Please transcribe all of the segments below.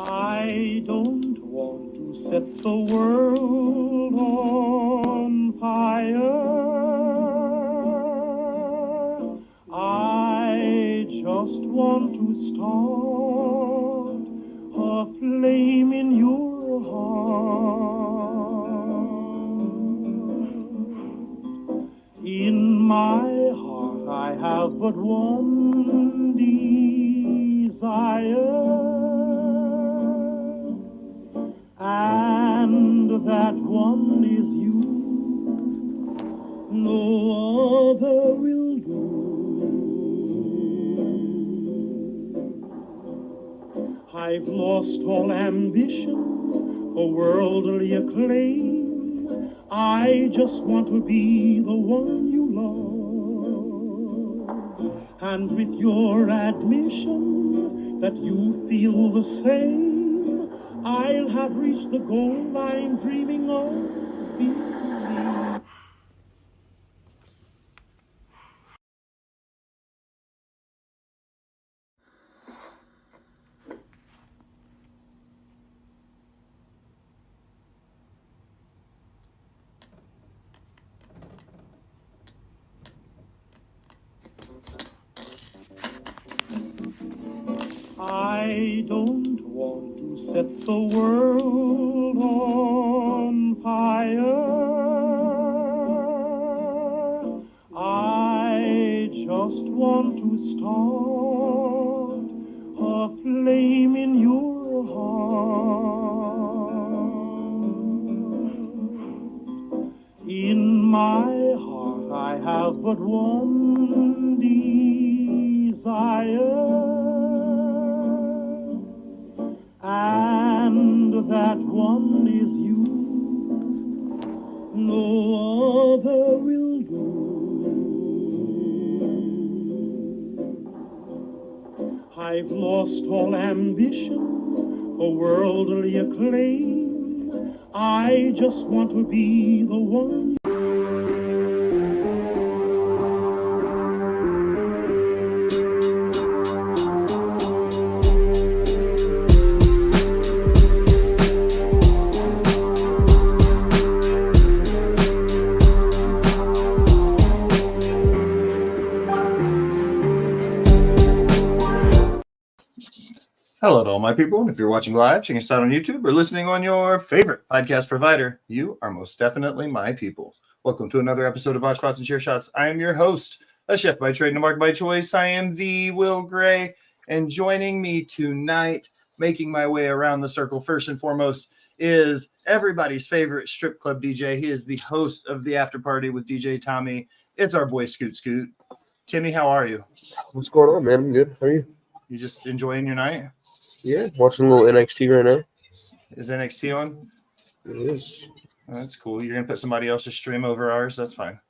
I don't want to set the world on fire. I just want to start a flame in your heart. In my heart I have but one desire, and that one is you. No other will do. I've lost all ambition for worldly acclaim. I just want to be the one you love. And with your admission that you feel the same, I'll have reached the goal I'm dreaming of. I don't want to set the world on fire. I just want to start a flame in your heart. In my heart I have but one desire, and that one is you. No other will do. I've lost all ambition for worldly acclaim. I just want to be the one. Hello to all my people, and if you're watching live, checking us out on YouTube, or listening on your favorite podcast provider, you are most definitely my people. Welcome to another episode of Botch Spots and Chair Shots. I am your host, a chef by trade and a mark by choice. I am the Will Gray, and joining me tonight, making my way around the circle, first and foremost, is everybody's favorite strip club DJ. He is the host of the After Party with DJ Tommy. It's our boy Scoot Scoot. Timmy, how are you? What's going on, man? I'm good. How are you? You just enjoying your night? Yeah, watching a little NXT right now. Is NXT on? It is. Oh, that's cool. You're going to put somebody else's stream over ours? That's fine.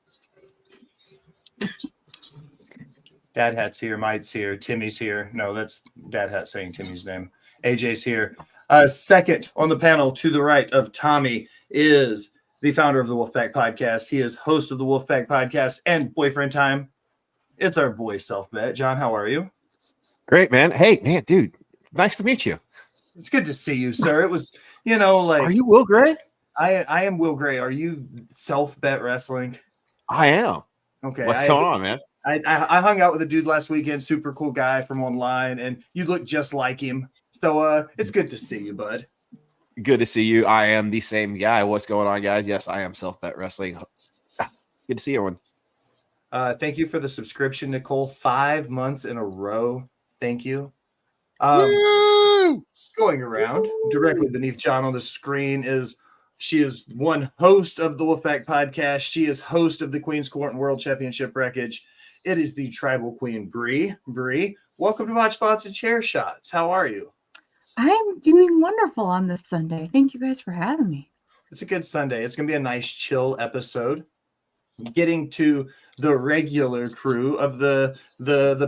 Dad Hat's here. Mike's here. Timmy's here. No, that's Dad Hat saying Timmy's name. AJ's here. Second on the panel to the right of Tommy is the founder of the Wolfpack Podcast. He is host of the Wolfpack Podcast and Boyfriend Time. It's our boy Self-Bet. John, how are you? Great, man. Hey, man, dude. Nice to meet you. It's good to see you, sir. It was, like... Are you Will Gray? I am Will Gray. Are you Self-Bet Wrestling? I am. Okay. What's going on, man? I hung out with a dude last weekend, super cool guy from online, and you look just like him. So it's good to see you, bud. Good to see you. I am the same guy. What's going on, guys? Yes, I am Self-Bet Wrestling. Good to see everyone. Thank you for the subscription, Nicole. 5 months in a row. Thank you. Going around directly beneath John on the screen she is one host of the Wolfpack Podcast. She is host of the Queen's Court and World Championship Wreckage. It is the Tribal Queen, Bree. Bree, welcome to Botch Spots and Chair Shots. How are you? I'm doing wonderful on this Sunday. Thank you guys for having me. It's a good Sunday. It's going to be a nice, chill episode. Getting to the regular crew of the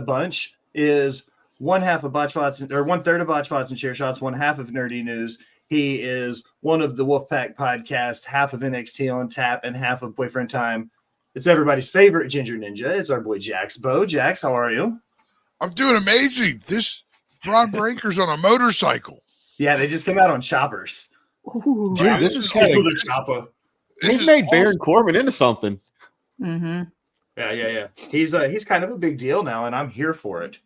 bunch is one half of Botch Spots, or 1/3 of Botch Spots and Chair Shots, one half of Nerdy News. He is one of the Wolfpack Podcast, half of NXT on Tap, and half of Boyfriend Time. It's everybody's favorite Ginger Ninja. It's our boy Jax Bo. Jax, how are you? I'm doing amazing. This Ron Breaker's on a motorcycle. Yeah, they just came out on choppers. Ooh. Dude, this is kind People of. to chopper. They made Baron Corbin into something. Mm-hmm. Yeah. He's kind of a big deal now, and I'm here for it.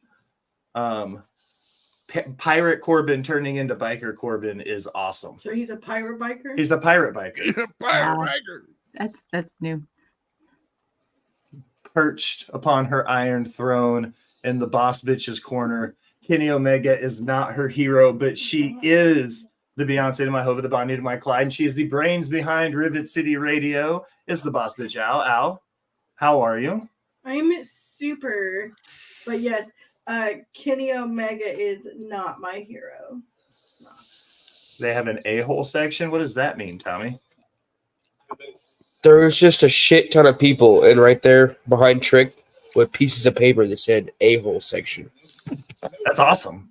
Pirate Corbin turning into biker Corbin is awesome. So he's a pirate biker? He's a pirate biker. That's new. Perched upon her iron throne in the boss bitch's corner. Kenny Omega is not her hero, but she is the Beyonce to my Hova, the Bonnie to my Clyde, and she is the brains behind Rivet City Radio. Is the boss bitch Al? Al, how are you? I'm super, but yes, Kenny Omega is not my hero. They have an a-hole section. What does that mean, Tommy? There was just a shit ton of people, and right there behind Trick with pieces of paper that said a-hole section. That's awesome.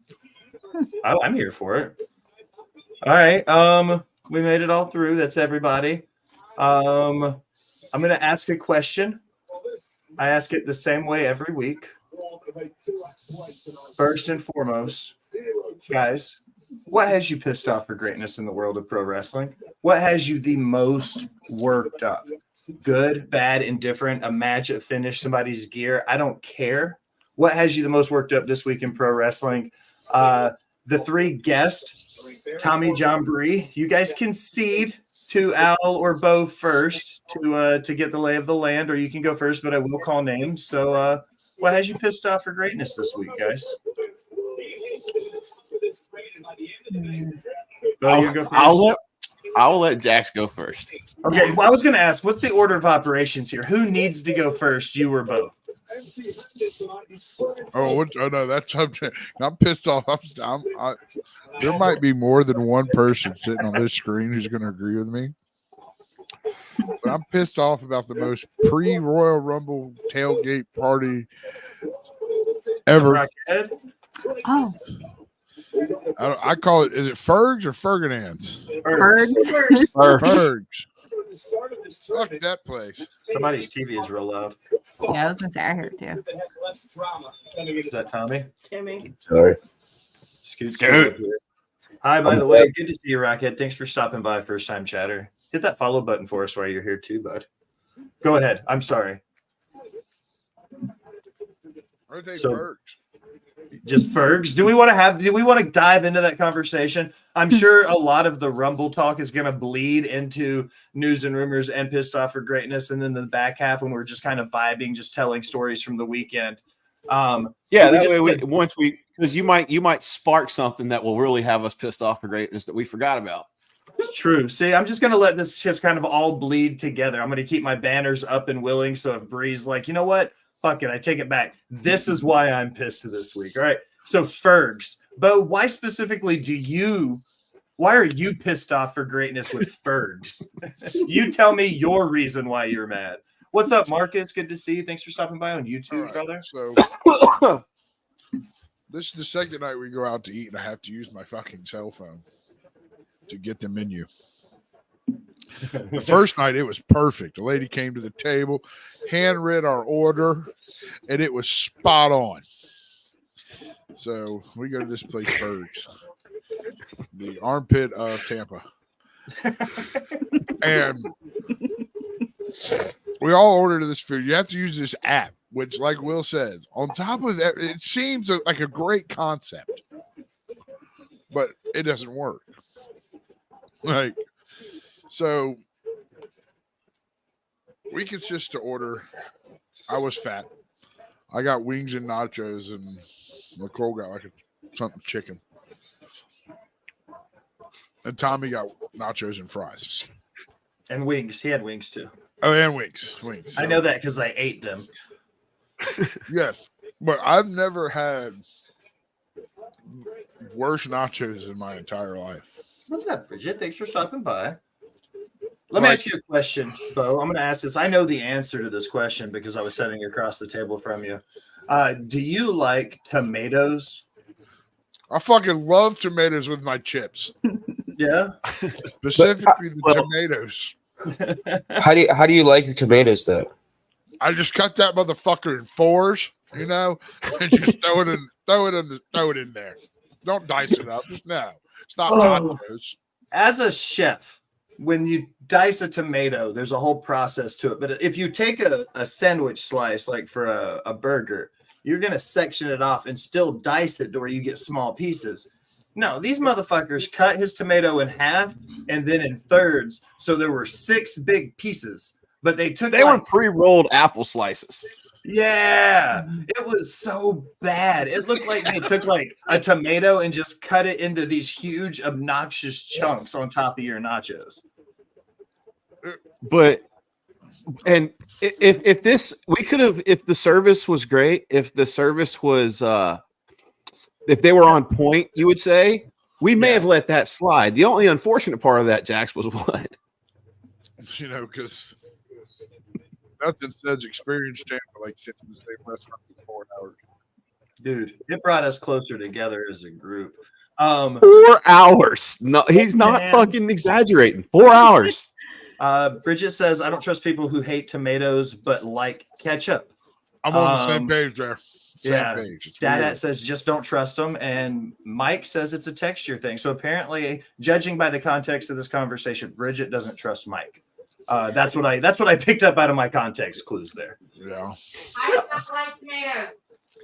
I'm here for it. All right. We made it all through. That's everybody. I'm going to ask a question. I ask it the same way every week. First and foremost, guys, what has you pissed off for greatness in the world of pro wrestling? What has you the most worked up? Good, bad, indifferent, a match, a finish, somebody's gear. I don't care. What has you the most worked up this week in pro wrestling? The three guests, Tommy, John, Bree, you guys can cede to Al or Bo first to get the lay of the land, or you can go first, but I will call names. So what has you pissed off for greatness this week, guys? Bo, you go first. I'll let Jax go first. Okay, well, I was going to ask, what's the order of operations here? Who needs to go first, you or Bo? Oh no, that's I'm pissed off. There might be more than one person sitting on this screen who's going to agree with me. But I'm pissed off about the most pre-Royal Rumble tailgate party ever. Oh, I call it. Is it Fergs or Ferginands? birds. Fergs. Fuck that place. Somebody's TV is real loud. Yeah, I was gonna say I heard too. Is that Tommy? Timmy. Sorry. Scoot up here. Hi, by the way, good to see you, Rocket. Thanks for stopping by, first time chatter. Hit that follow button for us while you're here too, bud. Go ahead. I'm sorry. Are they So- Fergs? Just Bergs. Do we want to dive into that conversation? I'm sure a lot of the Rumble talk is going to bleed into news and rumors and pissed off for greatness. And then the back half when we're just kind of vibing, just telling stories from the weekend. Yeah, that way because you might spark something that will really have us pissed off for greatness that we forgot about. It's true. See, I'm just going to let this just kind of all bleed together. I'm going to keep my banners up and willing. So if Bree's like, you know what? Fuck it, I take it back. This is why I'm pissed this week. All right. So Fergs, Bo, why are you pissed off for greatness with Fergs? You tell me your reason why you're mad. What's up, Marcus? Good to see you. Thanks for stopping by on YouTube, Right, brother. So this is the second night we go out to eat, and I have to use my fucking cell phone to get the menu. The first night, it was perfect. The lady came to the table, handwritten our order, and it was spot on. So we go to this place, Fergs, the armpit of Tampa. And we all ordered this food. You have to use this app, which, like Will says, on top of that, it seems like a great concept, but it doesn't work. So we consist to order. I was fat. I got wings and nachos, and Nicole got like something chicken. And Tommy got nachos and fries. And wings. He had wings too. Oh, and wings. So, I know that because I ate them. Yes, but I've never had worse nachos in my entire life. What's up, Bridget? Thanks for stopping by. Let me ask you a question, Bo. I'm going to ask this. I know the answer to this question because I was sitting across the table from you. Do you like tomatoes? I fucking love tomatoes with my chips. Yeah. Specifically the tomatoes. How do you like your tomatoes though? I just cut that motherfucker in fours, and just throw it in there. Don't dice it up. Just no. It's not Oh. nachos. As a chef, when you dice a tomato, there's a whole process to it. But if you take a sandwich slice, like for a burger, you're going to section it off and still dice it to where you get small pieces. No, these motherfuckers cut his tomato in half and then in thirds. So there were 6 big pieces, but they were pre-rolled apple slices. Yeah, it was so bad. It looked like they took like a tomato and just cut it into these huge, obnoxious chunks on top of your nachos. But if the service was great, if the service was if they were on point, you would say we may have let that slide. The only unfortunate part of that, Jax, was what? Because nothing says experienced Tampa like sitting in the same restaurant for 4 hours. Dude, it brought us closer together as a group. 4 hours. No, he's not fucking exaggerating. 4 hours. Bridget says, I don't trust people who hate tomatoes but like ketchup. I'm on the same page there. Same page. Dadat says just don't trust them, and Mike says it's a texture thing. So apparently, judging by the context of this conversation, Bridget doesn't trust Mike. That's what I picked up out of my context clues there. Yeah. I don't like tomatoes.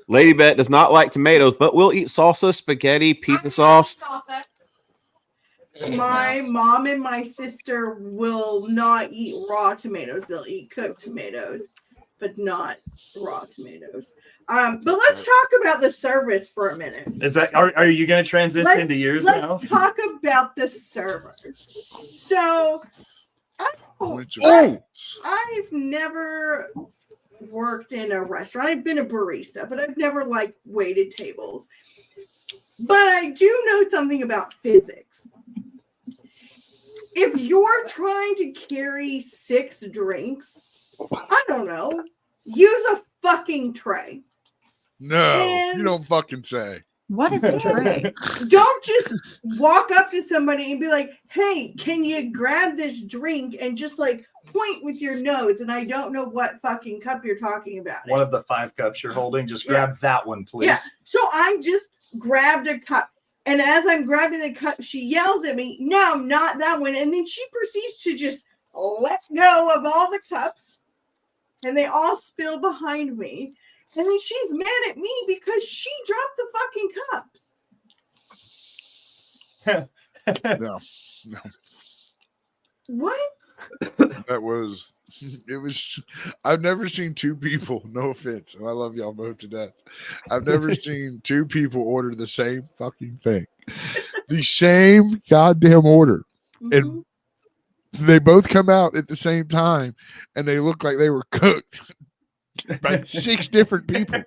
Lady Bet does not like tomatoes, but will eat salsa, spaghetti, pizza sauce. My mom and my sister will not eat raw tomatoes. They'll eat cooked tomatoes, but not raw tomatoes. But let's talk about the service for a minute. Is that are you going to transition into yours now? Let's talk about the server. So, I've never worked in a restaurant. I've been a barista, but I've never waited tables. But I do know something about physics. If you're trying to carry 6 drinks, I don't know, use a fucking tray. No, you don't fucking say. What is a tray? Don't just walk up to somebody and be like, hey, can you grab this drink and just point with your nose? And I don't know what fucking cup you're talking about. One of the 5 cups you're holding, just grab that one, please. Yeah. So I just grabbed a cup. And as I'm grabbing the cup, she yells at me, no, not that one. And then she proceeds to just let go of all the cups. And they all spill behind me. And then she's mad at me because she dropped the fucking cups. No. What? I've never seen 2 people, no offense, and I love y'all both to death. I've never seen 2 people order the same fucking thing. The same goddamn order. Mm-hmm. And they both come out at the same time and they look like they were cooked by 6 different people.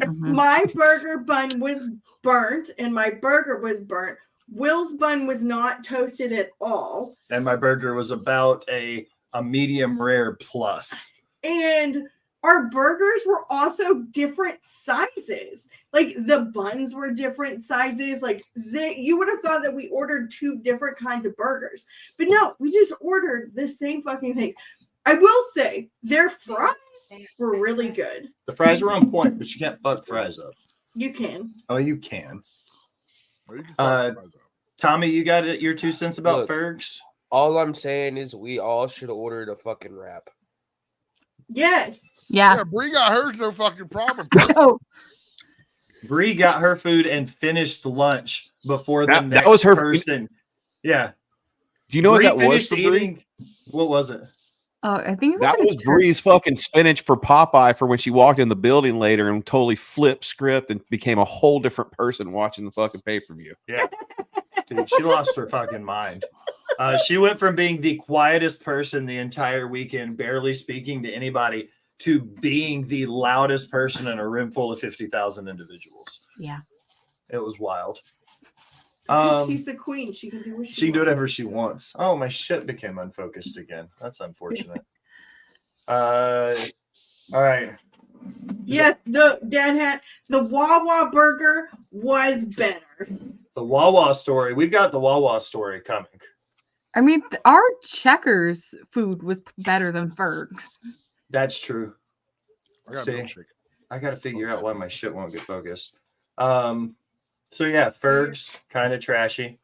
My burger bun was burnt and my burger was burnt. Will's bun was not toasted at all. And my burger was about a medium rare plus. And our burgers were also different sizes. The buns were different sizes. You would have thought that we ordered 2 different kinds of burgers. But no, we just ordered the same fucking thing. I will say their fries were really good. The fries were on point, but you can't fuck fries up. You can. Oh, you can. Or you can fuck fries up. Tommy, you got your 2 cents about Look, Fergs? All I'm saying is we all should have ordered a fucking wrap. Yes. Yeah. Bree got hers, no fucking problem. Oh, Bree got her food and finished lunch before the next that was her person. Yeah. Do you know Bree what that was finished for Bree? eating. What was it? I think it That like was Bree's fucking spinach for Popeye for when she walked in the building later and totally flipped script and became a whole different person watching the fucking pay-per-view. Yeah. Dude, she lost her fucking mind. She went from being the quietest person the entire weekend, barely speaking to anybody, to being the loudest person in a room full of 50,000 individuals. Yeah. It was wild. She's the queen. She can do what She can do whatever she wants. Oh, my shit became unfocused again. That's unfortunate. All right. Yes, the Wawa burger was better. The Wawa story. We've got the Wawa story coming. I mean, our Checkers food was better than Ferg's. That's true. I got See, milkshake. I got to figure out why my shit won't get focused. So yeah, Ferg's kind of trashy.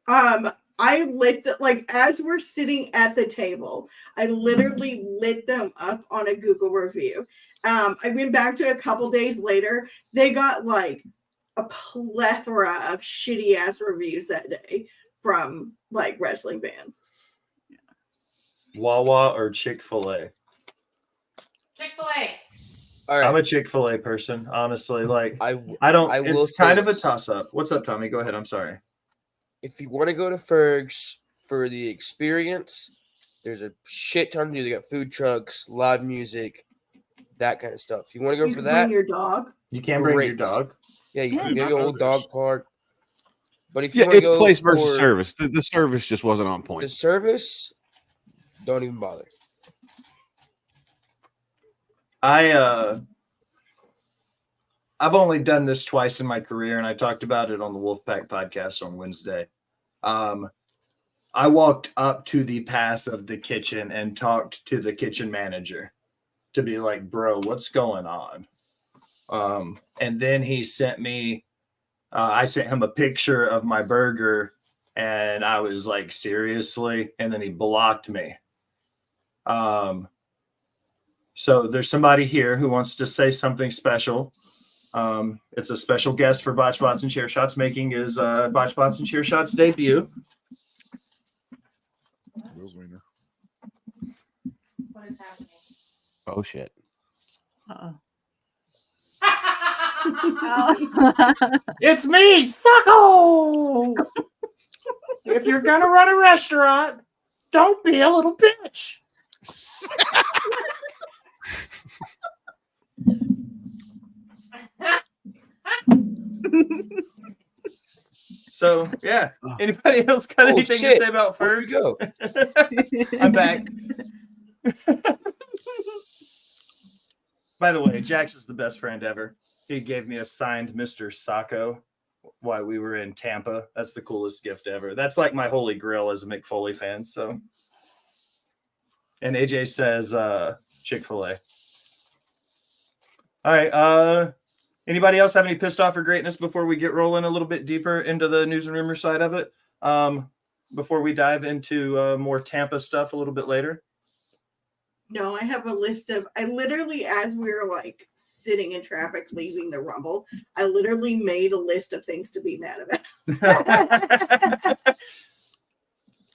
I lit as we're sitting at the table, I literally lit them up on a Google review. I went back to a couple days later. They got like a plethora of shitty ass reviews that day from like wrestling fans. Wawa or Chick-fil-A? Chick-fil-A. All right. I'm a Chick-fil-A person, honestly. Like I don't. I will It's say kind of a this. toss-up. What's up, Tommy? Go ahead. I'm sorry. If you want to go to Ferg's for the experience, there's a shit ton to do. They got food trucks, live music, that kind of stuff. If you want to go You for can that, bring your dog. You can't bring your Great. dog. yeah, you Yeah. can go to the old dog park. But if you Yeah, want to it's go place versus for service. The service just wasn't on the point. service, don't even bother. I've only done this twice in my career, and I talked about it on the Wolfpack podcast on Wednesday. I walked up to the pass of the kitchen and talked to the kitchen manager to be like, bro, what's going on? And then he sent me, I sent him a picture of my burger, and I was like, seriously? And then he blocked me. So there's somebody here who wants to say something special. It's a special guest for Botch Bots and Chair Shots, making his Botch Bots and Chair Shots debut. Will's wiener. What is happening? Oh shit. Uh-oh. It's me, Sucko! If you're gonna run a restaurant, don't be a little bitch. So yeah, anybody else got anything shit. to say about Where'd you Fergs? go? I'm back. By the way, Jax is the best friend ever. He gave me a signed Mr. Sacco while we were in Tampa. That's the coolest gift ever. That's like my holy grail as a Mick Foley fan. So, and AJ says Chick-fil-A. All right. Anybody else have any pissed off or greatness before we get rolling a little bit deeper into the news and rumor side of it? Before we dive into more Tampa stuff a little bit later. No, I have a list of, I literally, as we were like sitting in traffic leaving the Rumble, I literally made a list of things to be mad about.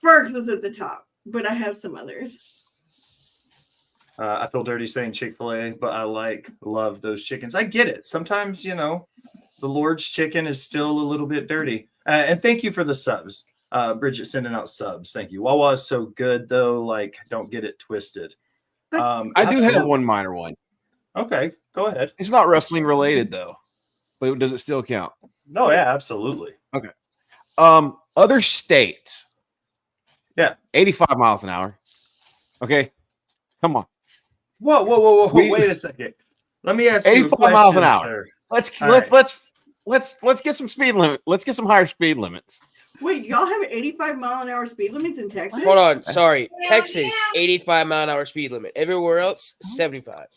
Ferg was at the top, but I have some others. I feel dirty saying Chick-fil-A, but I love those chickens. I get it. Sometimes, you know, the Lord's chicken is still a little bit dirty. And thank you for the subs. Bridget sending out subs. Thank you. Wawa is so good, though. Like, don't get it twisted. But I do have one minor one. Okay, go ahead. It's not wrestling related though, but does it still count? No, yeah, absolutely. Okay. Other states. Yeah. 85 miles an hour. Okay. Come on. Whoa. Wait a second. Let me ask you 85 a question, miles an hour. sir. Let's get some speed limit. Let's get some higher speed limits. wait, y'all have 85 mile an hour speed limits in Texas? Hold on, sorry. Hell Texas, yeah. 85 mile an hour speed limit. Everywhere else, 75.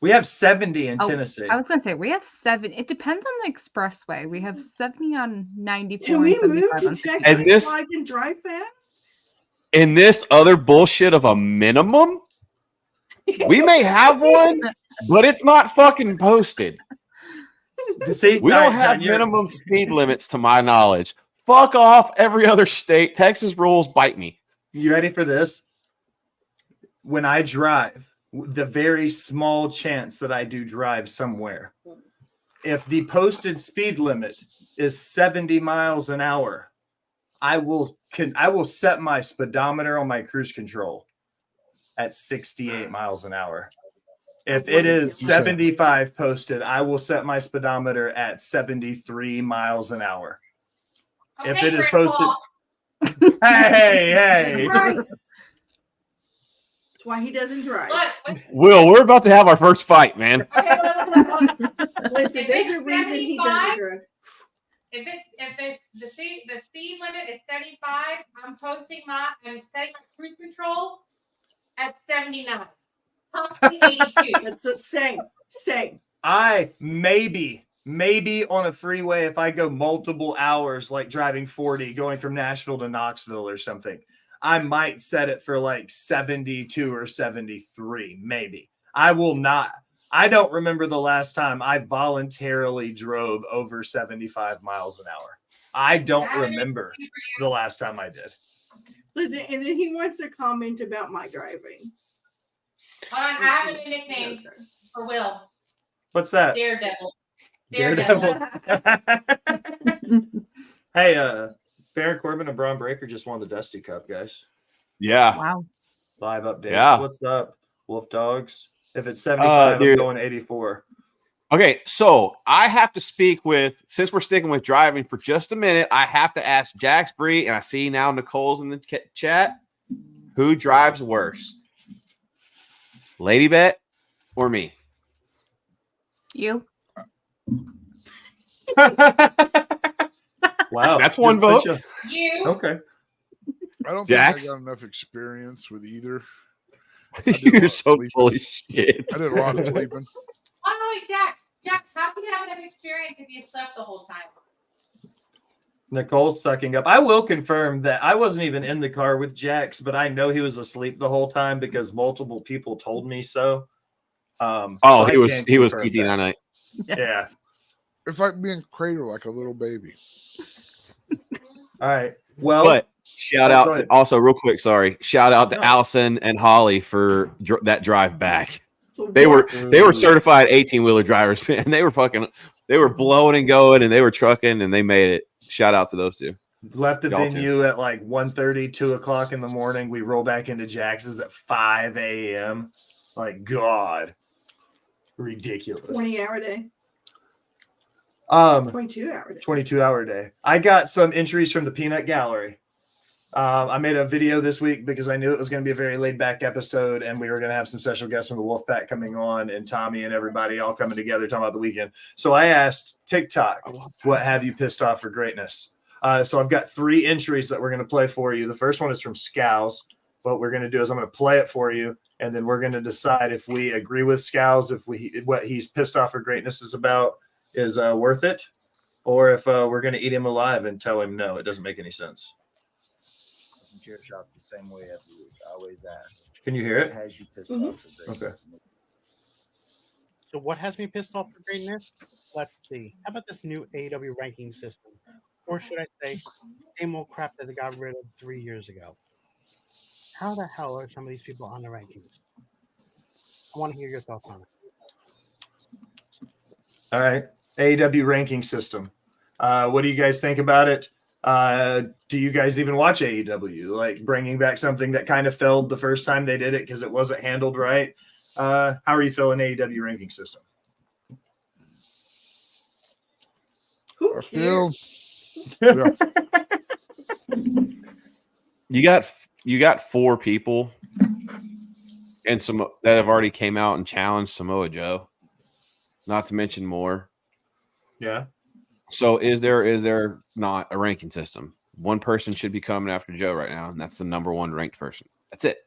We have 70 in Oh, Tennessee. I was gonna say we have 7. It depends on the expressway. We have 70 on 94 Can we and move 75 to on Texas 65. And this- so I can drive fast? In this other bullshit of a minimum, we may have one, but it's not fucking posted. See, We all don't right, have John, you're- minimum speed limits to my knowledge. Fuck off every other state. Texas rules bite me. You ready for this? When I drive, the very small chance that I do drive somewhere, if the posted speed limit is 70 miles an hour, I will set my speedometer on my cruise control at 68 miles an hour. If it is 75 posted, I will set my speedometer at 73 miles an hour. Okay, If it is Rick posted, Paul. hey. Right. That's why he doesn't drive. Look, Will, we're about to have our first fight, man. okay, look. Listen, If there's it's a reason he doesn't 75, drive. If it's the speed limit is 75, I'm setting my cruise control at 79. Possibly 82. That's what same. I maybe maybe on a freeway if I go multiple hours, like driving 40, going from Nashville to Knoxville or something, I might set it for like 72 or 73, maybe. I will not. I don't remember the last time I voluntarily drove over 75 miles an hour. I don't remember the last time I did. Listen, and then he wants to comment about my driving. Hold on, I have a new nickname for Will. What's that? Daredevil. Hey, Baron Corbin and Braun Breaker just won the Dusty Cup, guys. Yeah. Wow. Live updates. Yeah. What's up, Wolf Dogs? If it's 75, I'm going 84. Okay, so I have to speak with, since we're sticking with driving for just a minute, I have to ask Jax Bree, and I see now Nicole's in the chat, who drives worse? Lady Bet or me? You. Wow. That's one vote. You. Okay. I don't Jax? think I got enough experience with either. You're so full of shit. I did a lot of sleeping. Oh, wait, Jax, how can you have enough experience if you slept the whole time? Nicole's sucking up. I will confirm that I wasn't even in the car with Jax, but I know he was asleep the whole time because multiple people told me so. So he was TT night. Yeah. It's like being cradled like a little baby. All right. Well, But shout out to, also real quick. Sorry, shout out to Allison and Holly for that drive back. They were certified 18-wheeler drivers, man. They were blowing and going, and they were trucking, and they made it. Shout out to those two. Left the venue at like 1:30, 2 o'clock in the morning. We roll back into Jax's at 5 a.m. Like, God. Ridiculous. 20-hour day. 22-hour day. 22-hour day. I got some entries from the Peanut Gallery. I made a video this week because I knew it was going to be a very laid-back episode, and we were going to have some special guests from the Wolfpack coming on, and Tommy and everybody all coming together talking about the weekend. So I asked TikTok, what have you pissed off for greatness? So I've got 3 entries that we're going to play for you. The first one is from Scows. What we're going to do is I'm going to play it for you, and then we're going to decide if we agree with Scows, if what he's pissed off for greatness is about is worth it, or if we're going to eat him alive and tell him no, it doesn't make any sense. Chair shots the same way every week. I always ask. Can you hear it? What has you pissed off for greatness? Okay. So what has me pissed off for greatness? Let's see. How about this new AEW ranking system? Or should I say, same old crap that they got rid of 3 years ago? How the hell are some of these people on the rankings? I want to hear your thoughts on it. All right. AEW ranking system. What do you guys think about it? Do you guys even watch AEW? Like bringing back something that kind of failed the first time they did it because it wasn't handled right. How are you feeling AEW ranking system? I feel You got 4 people and some that have already came out and challenged Samoa Joe, not to mention more. Yeah. So is there not a ranking system? One person should be coming after Joe right now, and that's the number 1 ranked person. That's it.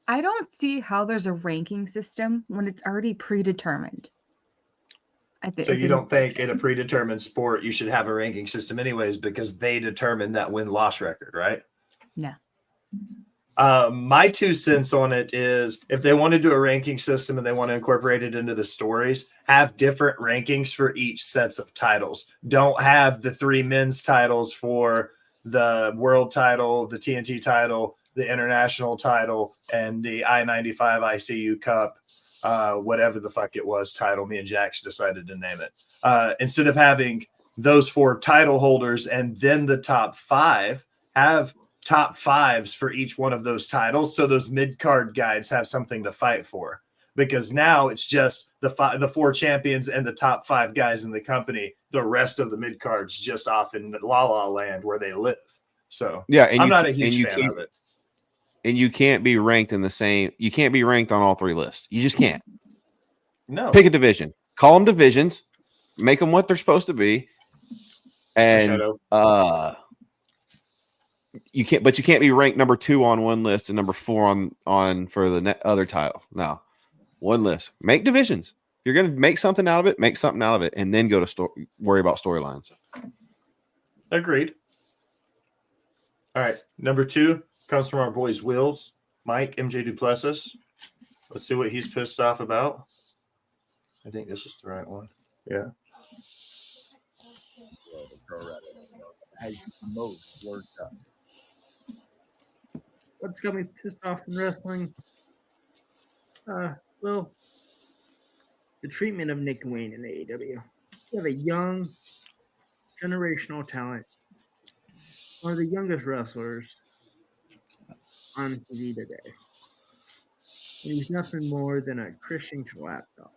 I don't see how there's a ranking system when it's already predetermined. So you don't think in a predetermined sport you should have a ranking system anyways because they determine that win-loss record, right? No. My 2 cents on it is if they want to do a ranking system and they want to incorporate it into the stories, have different rankings for each sets of titles. Don't have the 3 men's titles for the world title, the TNT title, the international title, and the I-95 ICU Cup, whatever the fuck it was title. Me and Jax decided to name it. Instead of having those 4 title holders and then the top 5, have top 5s for each one of those titles, so those mid-card guys have something to fight for. Because now it's just the 4 champions and the top 5 guys in the company. The rest of the mid-cards just off in La La Land where they live. So yeah, and I'm not a huge fan of it. And you can't be ranked in the same. You can't be ranked on all 3 lists. You just can't. No. Pick a division. Call them divisions. Make them what they're supposed to be. And you can't. But you can't be ranked number 2 on one list and number 4 on for the other title. No, one list. Make divisions. you're gonna make something out of it, make something out of it, and then go to worry about storylines. Agreed. All right, number 2 comes from our boys Wills, Mike, MJ Duplessis. Let's see what he's pissed off about. I think this is the right one. Yeah. Well, the pro Reddit has the most worked up. What's got me pissed off in wrestling? Well, the treatment of Nick Wayne in AEW. You have a young, generational talent, one of the youngest wrestlers on TV today. And he's nothing more than a Christian lapdog.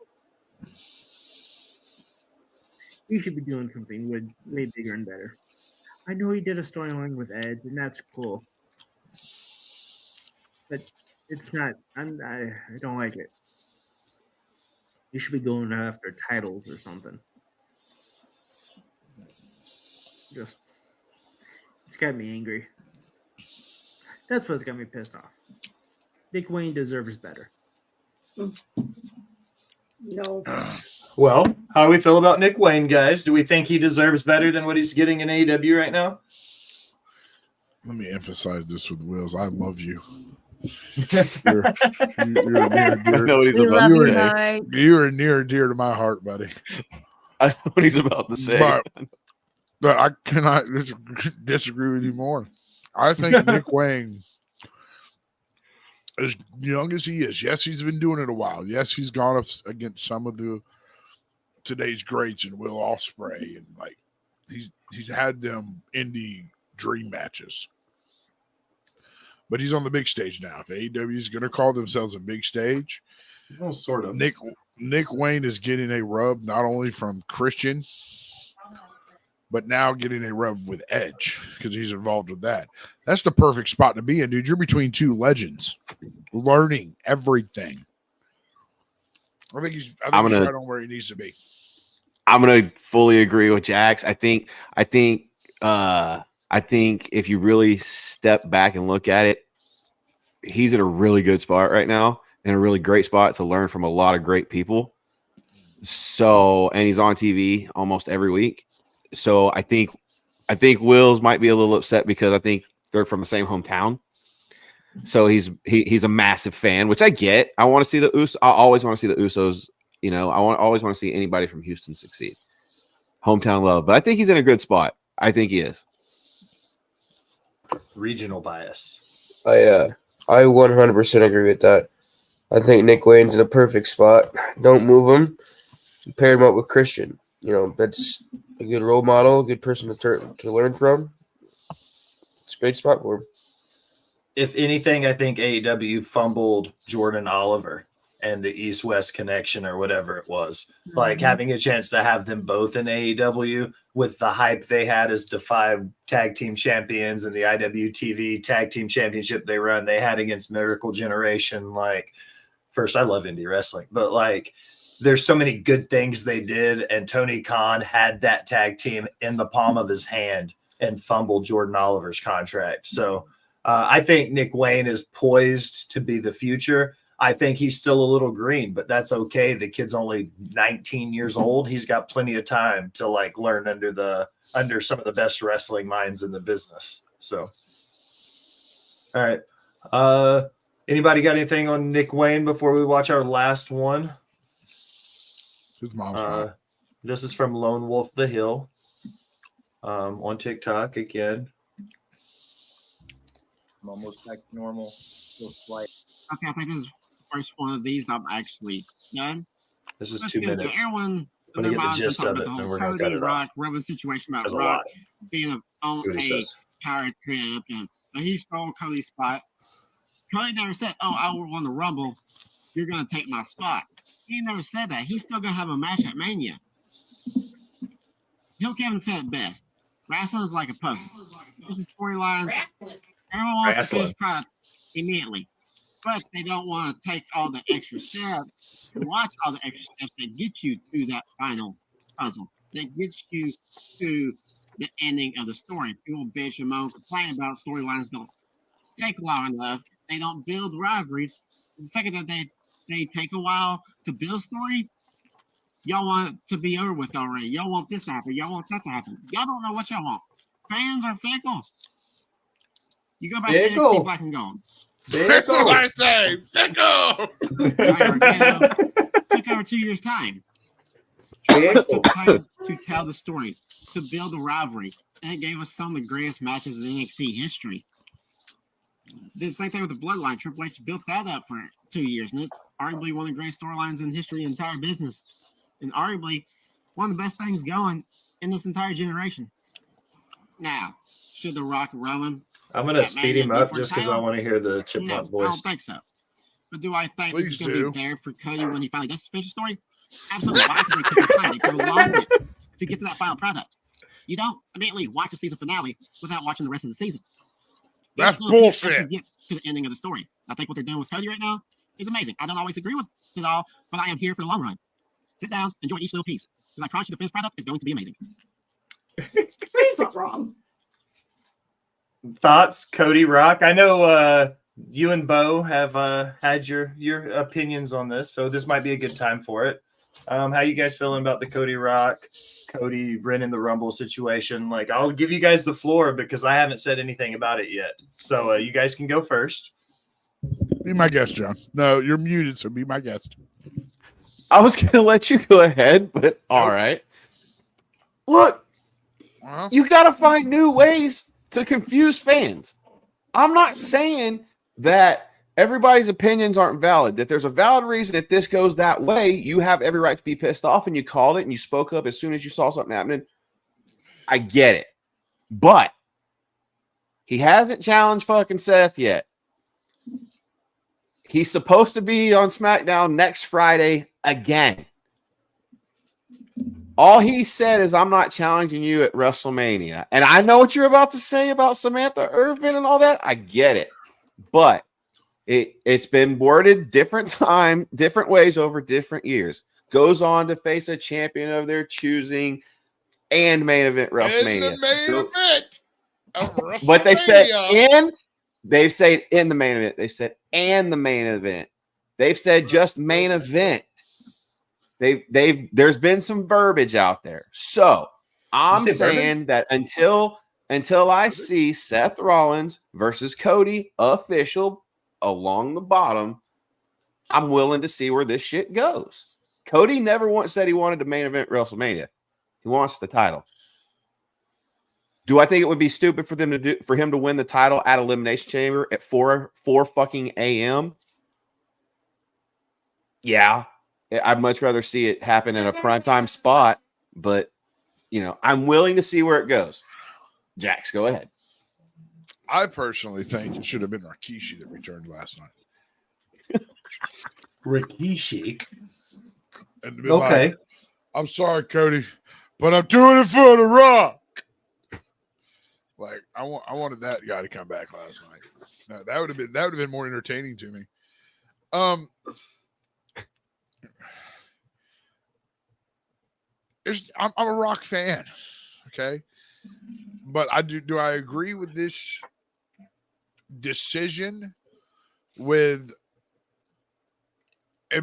He should be doing something way bigger and better. I know he did a storyline with Edge, and that's cool. But it's not. I don't like it. He should be going after titles or something. Just, it's got me angry. That's what's got me pissed off. Nick Wayne deserves better. No. Well, how do we feel about Nick Wayne, guys? Do we think he deserves better than what he's getting in AEW right now? Let me emphasize this with Wills. I love you. You are near and dear to my heart, buddy. I know what he's about to say. But I cannot disagree with you more. I think Nick Wayne, as young as he is, yes, he's been doing it a while. Yes, he's gone up against some of today's greats and Will Ospreay, and like he's had them indie dream matches. But he's on the big stage now. If AEW is going to call themselves a big stage, well, sort of. Nick Wayne is getting a rub not only from Christian, but now getting a rub with Edge because he's involved with that. That's the perfect spot to be in, dude. You're between two legends, learning everything. I think he's right on where he needs to be. I'm gonna fully agree with Jax. I think if you really step back and look at it, he's in a really good spot right now, in a really great spot to learn from a lot of great people. So, and he's on TV almost every week. So I think Wills might be a little upset because I think they're from the same hometown. So he's a massive fan, which I get. I want to see the Usos. I always want to see the Usos. You know, always want to see anybody from Houston succeed. Hometown love, but I think he's in a good spot. I think he is. Regional bias. I 100% agree with that. I think Nick Wayne's in a perfect spot. Don't move him. Pair him up with Christian. You know, that's a good role model, a good person to learn from. It's a great spot for him. If anything, I think AEW fumbled Jordan Oliver and the East-West connection or whatever it was. Mm-hmm. Like having a chance to have them both in AEW with the hype they had as Defy tag team champions and the IWTV tag team championship they had against Miracle Generation. Like, first, I love indie wrestling, but like there's so many good things they did, and Tony Khan had that tag team in the palm of his hand and fumbled Jordan Oliver's contract. So I think Nick Wayne is poised to be the future. I think he's still a little green, but that's okay. The kid's only 19 years old. He's got plenty of time to like learn under some of the best wrestling minds in the business. So, all right. Anybody got anything on Nick Wayne before we watch our last one? His mom's this is from Lone Wolf the Hill on TikTok again. I'm almost back to normal. Okay, I think this is the first one of these I've actually done. This is 2 minutes. Everyone, I'm going to get the gist of it, and we're going to cut it off. Rubber situation about That's Rock being on a says. power trip, and so he stole Cody's spot. Cody never said, "Oh, I won the Rumble. You're going to take my spot." He never said that. He's still going to have a match at Mania. Hill Kevin said it best. Wrestling is like a puzzle. This is storylines. Everyone wants to finish product immediately, but they don't want to take all the extra steps to watch all the extra steps that get you to that final puzzle, that gets you to the ending of the story. People bitch and moan, complain about storylines don't take long enough. They don't build rivalries. The second that they take a while to build story, Y'all want it to be over with already. Y'all want this to happen. Y'all want that to happen. Y'all don't know what y'all want. Fans are fickle. You go back to NXT Black and Gold. That's what I say. Fickle. Took over 2 years' time. It took time to tell the story, to build a rivalry, and it gave us some of the greatest matches in NXT history. The same thing with the Bloodline. Triple H built that up for 2 years, and it's arguably one of the greatest storylines in history of the entire business, and arguably one of the best things going in this entire generation. Now, should The Rock and Roman? I'm going to speed him up just because I want to hear the chipmunk voice. I don't think so. But do I think this is going to be there for Cody when he finally does his official story? Absolutely. Why? Because they took the time. They prolonged it to get to that final product. You don't immediately watch the season finale without watching the rest of the season. That's bullshit. To get to the ending of the story. I think what they're doing with Cody right now is amazing. I don't always agree with it all, but I am here for the long run. Sit down, enjoy each little piece. Because I promise you the finished product is going to be amazing. He's not wrong. Thoughts, Cody Rock? I know you and Bo have had your opinions on this, so this might be a good time for it. How you guys feeling about the Cody winning the Rumble situation? Like, I'll give you guys the floor because I haven't said anything about it yet. So you guys can go first. Be my guest, John. No, you're muted, so be my guest. I was going to let you go ahead, but all right. Look, you got to find new ways to confuse fans. I'm not saying that everybody's opinions aren't valid, that there's a valid reason if this goes that way, you have every right to be pissed off and you called it and you spoke up as soon as you saw something happening. I get it. But he hasn't challenged fucking Seth yet. He's supposed to be on SmackDown next Friday again. All he said is, I'm not challenging you at WrestleMania. And I know what you're about to say about Samantha Irvin and all that. I get it. But it's been worded different ways over different years. Goes on to face a champion of their choosing and main event WrestleMania. In the main event of WrestleMania. But they've said in the main event. They said and the main event. They've said just main event. There's been some verbiage out there. So I'm saying that until I see Seth Rollins versus Cody official along the bottom, I'm willing to see where this shit goes. Cody never once said he wanted to main event WrestleMania. He wants the title. Do I think it would be stupid for him to win the title at Elimination Chamber at 4 fucking a.m.? Yeah. I'd much rather see it happen in a primetime spot, but I'm willing to see where it goes. Jax, go ahead. I personally think it should have been Rikishi that returned last night. Rikishi? Okay. I'm sorry, Cody, but I'm doing it for The Rock. Like, I wanted that guy to come back last night. No, that would have been more entertaining to me. I'm a Rock fan, okay, but do I agree with this decision? In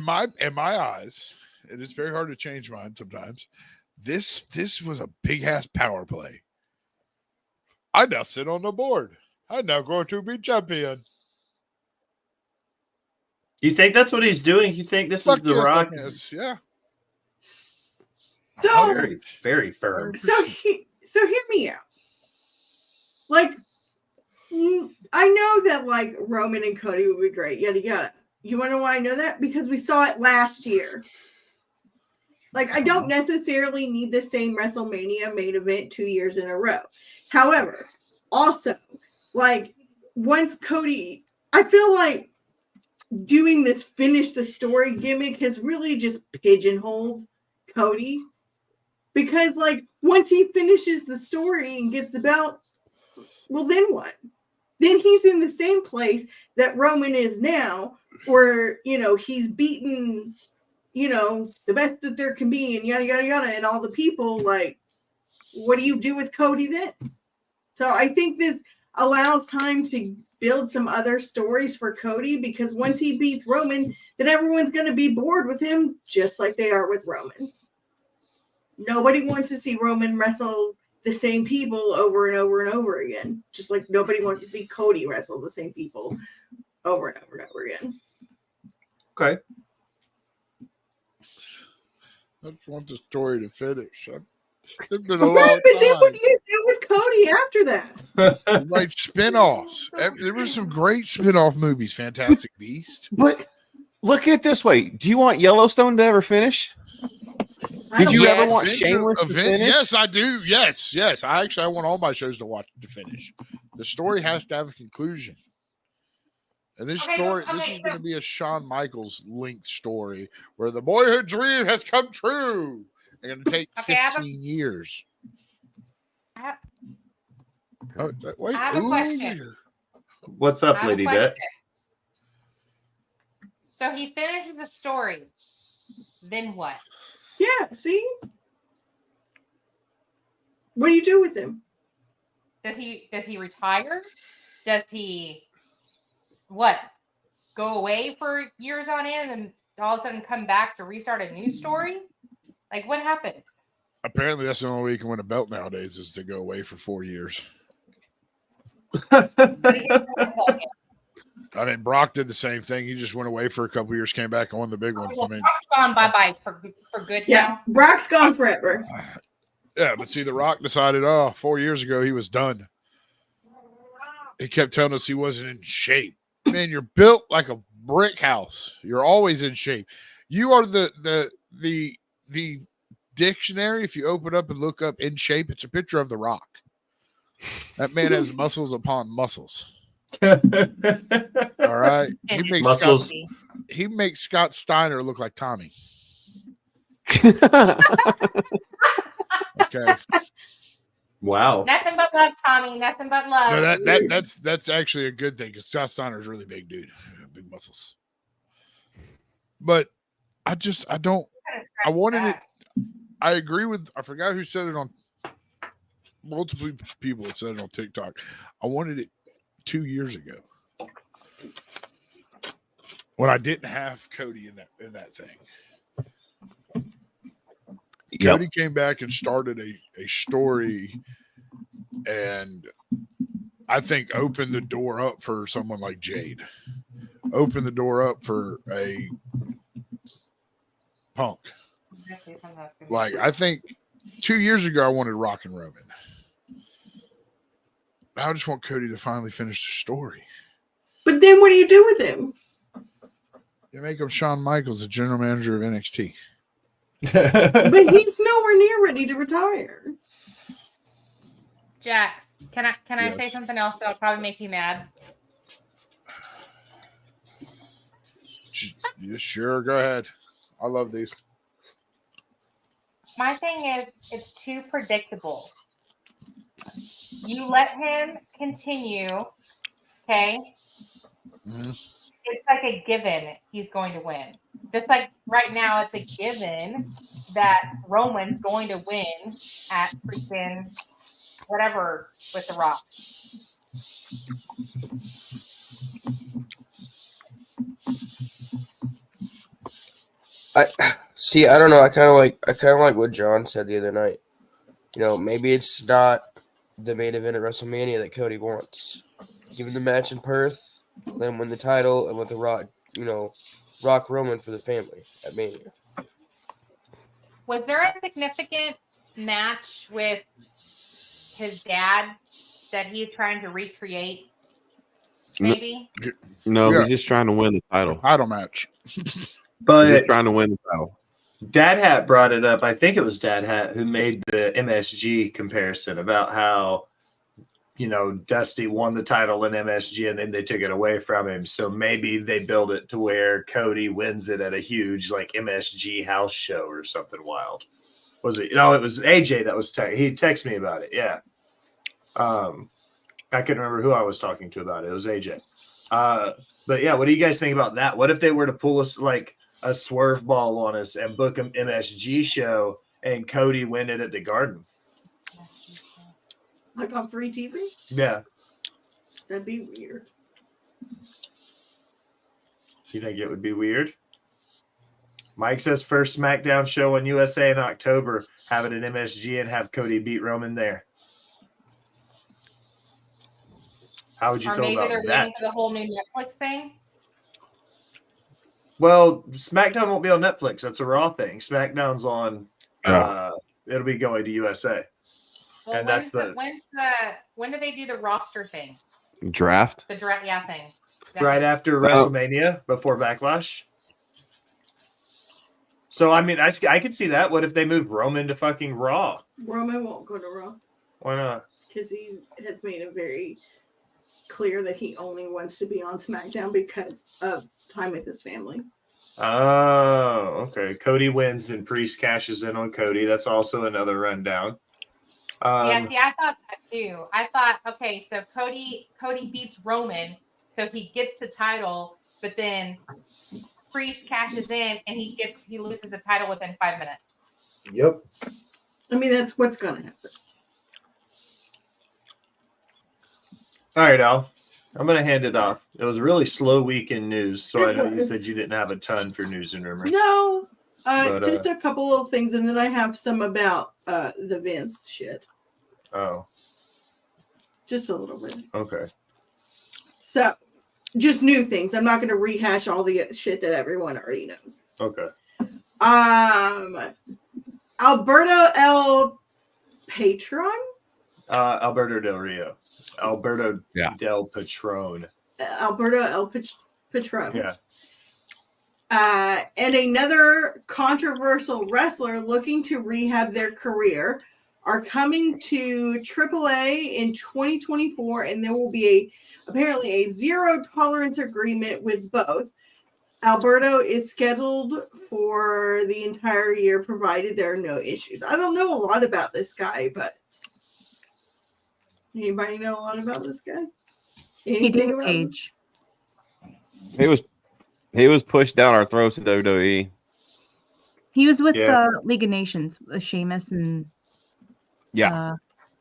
my eyes, it is very hard to change mine sometimes. This was a big ass power play. I now sit on the board. I'm now going to be champion. You think that's what he's doing? You think this is The Rock? Yeah. So very, very firm. So hear me out. Like, I know that like Roman and Cody would be great. Yada yada. You want to know why I know that? Because we saw it last year. Like, I don't necessarily need the same WrestleMania main event 2 years in a row. However, also, like, once Cody, I feel like doing this finish the story gimmick has really just pigeonholed Cody. Because, like, once he finishes the story and gets the belt, well, then what? Then he's in the same place that Roman is now, where, he's beaten, the best that there can be, and yada, yada, yada, and all the people. Like, what do you do with Cody then? So I think this allows time to build some other stories for Cody, because once he beats Roman, then everyone's going to be bored with him, just like they are with Roman. Nobody wants to see Roman wrestle the same people over and over and over again. Just like nobody wants to see Cody wrestle the same people over and over and over again. Okay. I just want the story to finish. It's been a long Right, but then time. what do you do with Cody after that? Like spinoffs. There were some great spinoff movies. Fantastic Beast. But look at it this way: do you want Yellowstone to ever finish? Did you ever want Shameless to finish? Yes, I do. Yes. I want all my shows to finish. The story has to have a conclusion. And this is going to be a Shawn Michaels linked story where the boyhood dream has come true. It's going to take 15 years. I Wait, have a question. What's up, Lady Bet? So he finishes a story. Then what? Yeah, see? What do you do with him? Does he retire? Does he go away for years on end and all of a sudden come back to restart a new story? Like what happens? Apparently that's the only way you can win a belt nowadays is to go away for 4 years. I mean, Brock did the same thing. He just went away for a couple years, came back and won the big one. Well, I mean, Brock's gone bye-bye for good now. Brock's gone forever. Yeah, but see, The Rock decided, 4 years ago he was done. He kept telling us he wasn't in shape. Man, you're built like a brick house. You're always in shape. You are the dictionary. If you open up and look up in shape, it's a picture of The Rock. That man has muscles upon muscles. All right. He makes Scott Steiner look like Tommy. Okay. Wow. Nothing but love, Tommy. Nothing but love. No, that's actually a good thing because Scott Steiner is really big dude, big muscles. But I wanted it. I agree with. I forgot who said it on. Multiple people have said it on TikTok. I wanted it 2 years ago when I didn't have Cody in that thing. Yep. Cody came back and started a story, and I think opened the door up for someone like Jade. Opened the door up for a Punk. Like I think 2 years ago I wanted Rock and Roman. I just want Cody to finally finish the story. But then what do you do with him? You make him Shawn Michaels, the general manager of NXT. But he's nowhere near ready to retire. Jax, can I Yes. say something else that'll probably make you mad? Yeah, sure, go ahead. I love these. My thing is, it's too predictable. You let him continue, okay? Mm-hmm. It's like a given he's going to win. Just like right now, it's a given that Roman's going to win at freaking whatever with The Rock. I don't know. I kind of like what John said the other night. You know, maybe it's not the main event at WrestleMania that Cody wants. Give him the match in Perth, let him win the title, and with the Rock, Rock Roman for the family at Mania. Was there a significant match with his dad that he's trying to recreate? Maybe? No, Yeah. he's just trying to win the title. Title match. But he's just trying to win the title. Dad Hat brought it up. I think it was Dad Hat who made the MSG comparison about how, Dusty won the title in MSG and then they took it away from him. So maybe they build it to where Cody wins it at a huge MSG house show or something wild. Was it? It was AJ that was he texted me about it. Yeah. I couldn't remember who I was talking to about it. It was AJ. But yeah, what do you guys think about that? What if they were to pull us a swerve ball on us and book an MSG show and Cody win it at the Garden? Like on free TV? Yeah. That'd be weird. Do you think it would be weird? Mike says first SmackDown show on USA in October. Have it at MSG and have Cody beat Roman there. How would you Or feel maybe about they're that? waiting for the whole new Netflix thing. Well, SmackDown won't be on Netflix. That's a Raw thing. SmackDown's on. It'll be going to USA. Well, And when do they do the roster thing? Draft. The draft, yeah, thing. Right after WrestleMania, before Backlash. So I mean, I could see that. What if they move Roman to fucking Raw? Roman won't go to Raw. Why not? Because he has made it very clear that he only wants to be on SmackDown because of time with his family. Oh, okay. Cody wins, then Priest cashes in on Cody. That's also another rundown. Yeah, see, I thought that too. I thought, okay, so Cody beats Roman, so he gets the title, but then Priest cashes in and he loses the title within 5 minutes. Yep. I mean, that's what's gonna happen. All right, Al. I'm going to hand it off. It was a really slow week in news, so I know you said you didn't have a ton for news and rumors. No, just a couple of things, and then I have some about the Vince shit. Oh. Just a little bit. Okay. So, just new things. I'm not going to rehash all the shit that everyone already knows. Okay. Alberto El Patron? Alberto Del Rio. Alberto Del Patron. Alberto El Patron. Yeah. And another controversial wrestler looking to rehab their career are coming to AAA in 2024, and there will be apparently a zero tolerance agreement with both. Alberto is scheduled for the entire year, provided there are no issues. I don't know a lot about this guy, but anybody know a lot about this guy? He did age. He was pushed down our throats at WWE. He was with the League of Nations, Sheamus and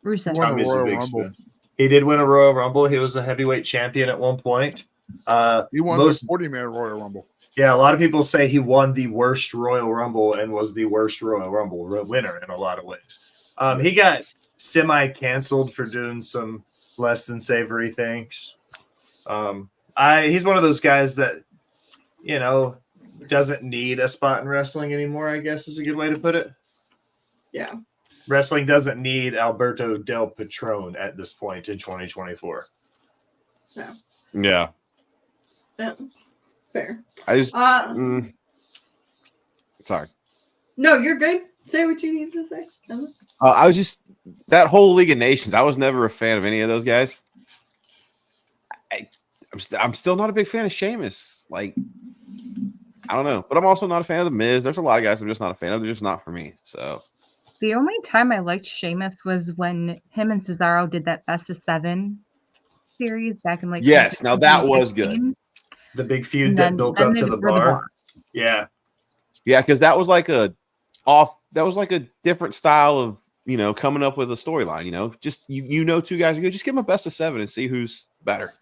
Rusev. He did win a Royal Rumble. He was a heavyweight champion at one point. He won the 40-man Royal Rumble. Yeah, a lot of people say he won the worst Royal Rumble and was the worst Royal Rumble winner in a lot of ways. He got semi-canceled for doing some less than savory things. He's one of those guys that, doesn't need a spot in wrestling anymore, I guess is a good way to put it. Yeah. Wrestling doesn't need Alberto Del Patron at this point in 2024. Yeah. Yeah. Fair. I just sorry. No, you're good. Say what you need to say. I was just that whole League of Nations. I was never a fan of any of those guys. I'm still not a big fan of Sheamus. Like, I don't know, but I'm also not a fan of the Miz. There's a lot of guys I'm just not a fan of. They're just not for me. So the only time I liked Sheamus was when him and Cesaro did that Best of 7 series back in like now that was good. The big feud that built up to the bar. Yeah, because that was like a different style of coming up with a storyline. Just two guys are good. Just give them a Best of 7 and see who's better.